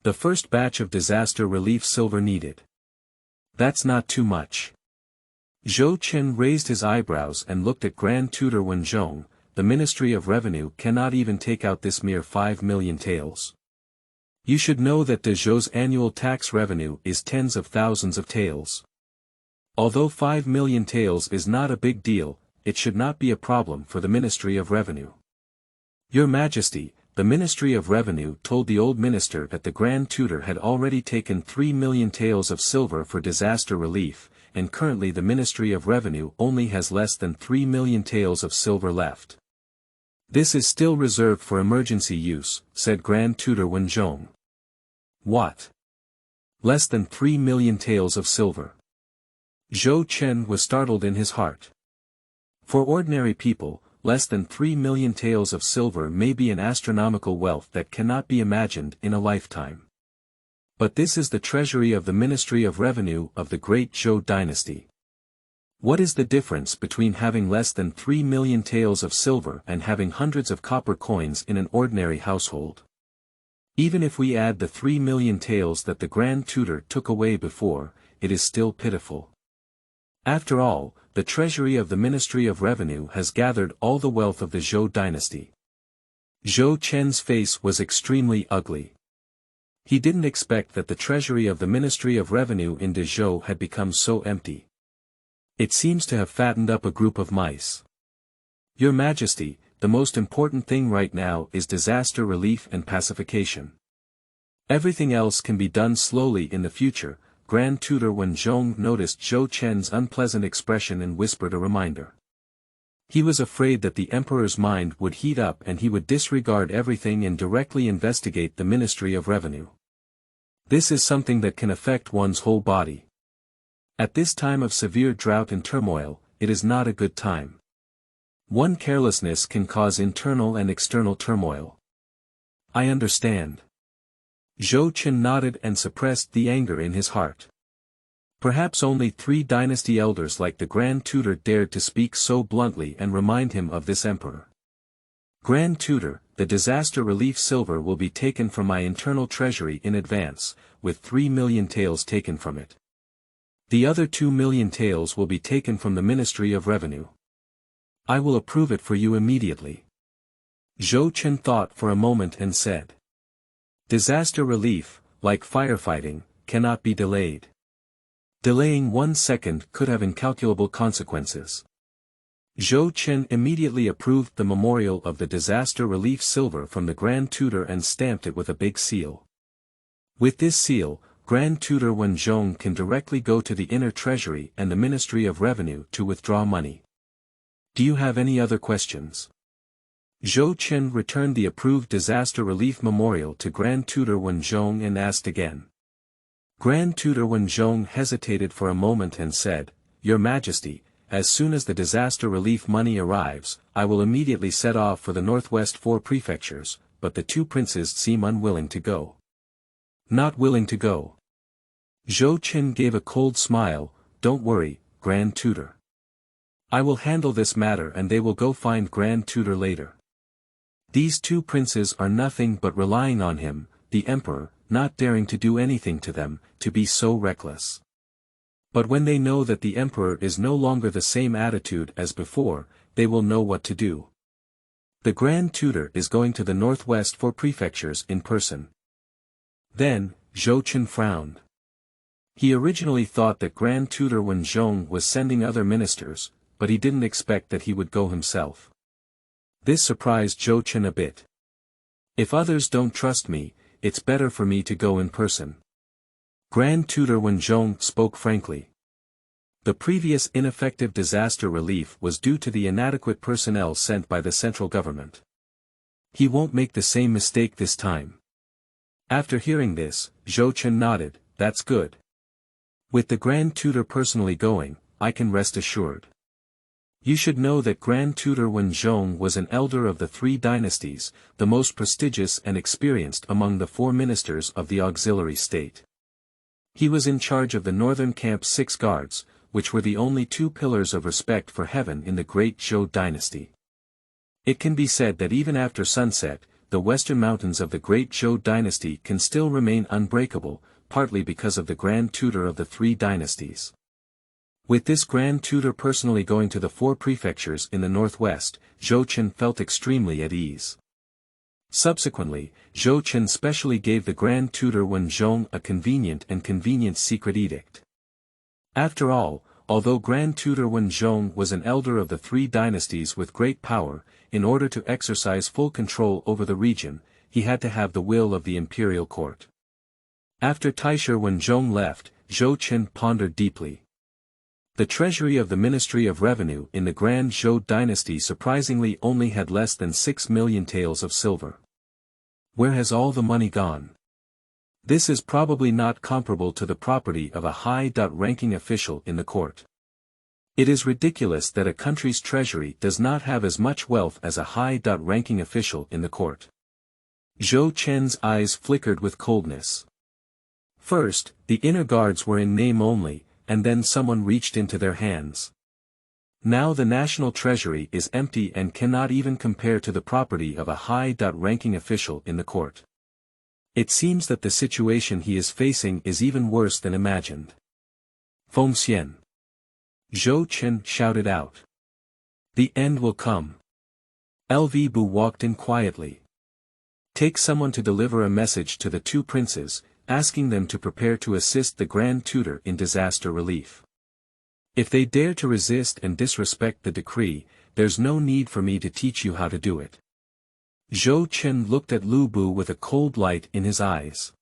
The first batch of disaster relief silver needed. That's not too much. Zhou Qin raised his eyebrows and looked at Grand Tutor Zhong. The Ministry of Revenue cannot even take out this mere 5 million taels. You should know that de Zhou's annual tax revenue is tens of thousands of taels. Although 5 million taels is not a big deal, it should not be a problem for the Ministry of Revenue. Your Majesty, the Ministry of Revenue told the old minister that the Grand Tutor had already taken 3 million taels of silver for disaster relief, and currently the Ministry of Revenue only has less than 3 million taels of silver left. This is still reserved for emergency use, said Grand Tutor Zhong. What? Less than 3 million taels of silver. Zhou Chen was startled in his heart. For ordinary people, less than 3 million taels of silver may be an astronomical wealth that cannot be imagined in a lifetime. But this is the treasury of the Ministry of Revenue of the Great Zhou dynasty. What is the difference between having less than 3 million taels of silver and having hundreds of copper coins in an ordinary household? Even if we add the 3 million taels that the Grand Tutor took away before, it is still pitiful. After all, the treasury of the Ministry of Revenue has gathered all the wealth of the Zhou dynasty. Zhou Chen's face was extremely ugly. He didn't expect that the treasury of the Ministry of Revenue in Dezhou had become so empty. It seems to have fattened up a group of mice. Your Majesty, the most important thing right now is disaster relief and pacification. Everything else can be done slowly in the future. Grand Tutor Zhong noticed Zhou Chen's unpleasant expression and whispered a reminder. He was afraid that the emperor's mind would heat up and he would disregard everything and directly investigate the Ministry of Revenue. This is something that can affect one's whole body. At this time of severe drought and turmoil, it is not a good time. One carelessness can cause internal and external turmoil. I understand. Zhou Chen nodded and suppressed the anger in his heart. Perhaps only 3 dynasty elders like the Grand Tutor dared to speak so bluntly and remind him of this emperor. Grand Tutor, the disaster relief silver will be taken from my internal treasury in advance, with 3 million taels taken from it. The other 2 million taels will be taken from the Ministry of Revenue. I will approve it for you immediately. Zhou Chen thought for a moment and said. Disaster relief, like firefighting, cannot be delayed. Delaying 1 second could have incalculable consequences. Zhou Chen immediately approved the memorial of the disaster relief silver from the Grand Tutor and stamped it with a big seal. With this seal, Grand Tutor Zhong can directly go to the inner treasury and the Ministry of Revenue to withdraw money. Do you have any other questions? Zhou Chen returned the approved disaster relief memorial to Grand Tutor Zhong and asked again. Grand Tutor Zhong hesitated for a moment and said, Your Majesty, as soon as the disaster relief money arrives, I will immediately set off for the northwest 4 prefectures, but the 2 princes seem unwilling to go. Not willing to go. Zhou Chen gave a cold smile. Don't worry, Grand Tutor. I will handle this matter and they will go find Grand Tutor later. These 2 princes are nothing but relying on him, the emperor, not daring to do anything to them, to be so reckless. But when they know that the emperor is no longer the same attitude as before, they will know what to do. The Grand Tutor is going to the northwest 4 prefectures in person. Then, Zhou Chen frowned. He originally thought that Grand Tutor Zhong was sending other ministers, but he didn't expect that he would go himself. This surprised Zhou Chen a bit. If others don't trust me, it's better for me to go in person. Grand Tutor Zhong spoke frankly. The previous ineffective disaster relief was due to the inadequate personnel sent by the central government. He won't make the same mistake this time. After hearing this, Zhou Chen nodded. That's good. With the Grand Tutor personally going, I can rest assured. You should know that Grand Tutor Zhong was an elder of the 3 dynasties, the most prestigious and experienced among the 4 ministers of the auxiliary state. He was in charge of the northern camp's 6 guards, which were the only 2 pillars of respect for heaven in the great Zhou dynasty. It can be said that even after sunset, the western mountains of the great Zhou dynasty can still remain unbreakable, partly because of the Grand Tutor of the 3 dynasties. With this Grand Tutor personally going to the 4 prefectures in the northwest, Zhou Chen felt extremely at ease. Subsequently, Zhou Chen specially gave the Grand Tutor Zhong a convenient secret edict. After all, although Grand Tutor Zhong was an elder of the 3 dynasties with great power, in order to exercise full control over the region, he had to have the will of the imperial court. After Taishi Zhong left, Zhou Chen pondered deeply. The treasury of the Ministry of Revenue in the Grand Zhou dynasty surprisingly only had less than 6 million taels of silver. Where has all the money gone? This is probably not comparable to the property of a high-ranking official in the court. It is ridiculous that a country's treasury does not have as much wealth as a high-ranking official in the court. Zhou Chen's eyes flickered with coldness. First, the inner guards were in name only, and then someone reached into their hands. Now the national treasury is empty and cannot even compare to the property of a high-ranking official in the court. It seems that the situation he is facing is even worse than imagined. Fengxian. Zhou Chen shouted out. The end will come. LV Bu walked in quietly. Take someone to deliver a message to the two princes, asking them to prepare to assist the Grand Tutor in disaster relief. If they dare to resist and disrespect the decree, there's no need for me to teach you how to do it. Zhou Chen looked at Lu Bu with a cold light in his eyes.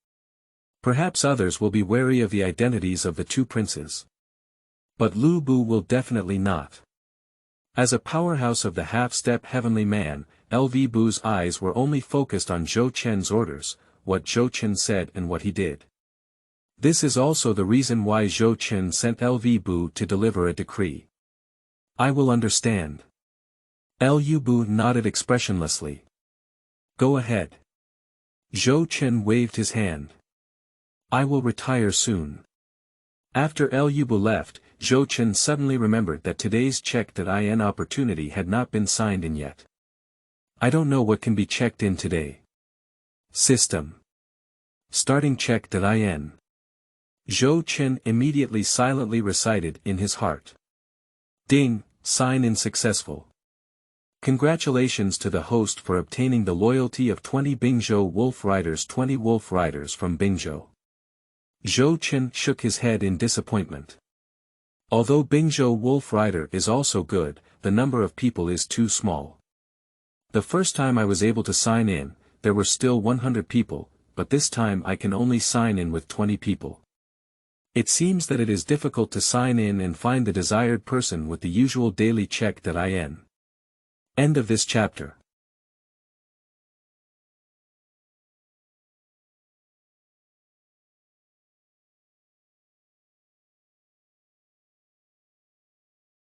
Perhaps others will be wary of the identities of the two princes. But Lu Bu will definitely not. As a powerhouse of the half-step heavenly man, LV Bu's eyes were only focused on Zhou Chen's orders, what Zhou Chen said and what he did. This is also the reason why Zhou Chen sent LV Bu to deliver a decree. I will understand. Lu Bu nodded expressionlessly. Go ahead. Zhou Chen waved his hand. I will retire soon. After Lu Bu left, Zhou Chen suddenly remembered that today's check.in opportunity had not been signed in yet. I don't know what can be checked in today. System. Starting check.in. Zhou Chen immediately silently recited in his heart. Ding, sign-in successful. Congratulations to the host for obtaining the loyalty of 20 Bingzhou Wolf Riders. 20 Wolf Riders from Bingzhou. Zhou Chen shook his head in disappointment. Although Bingzhou Wolf Rider is also good, the number of people is too small. The first time I was able to sign in, there were still 100 people, but this time I can only sign in with 20 people. It seems that it is difficult to sign in and find the desired person with the usual daily check.in. End of this chapter.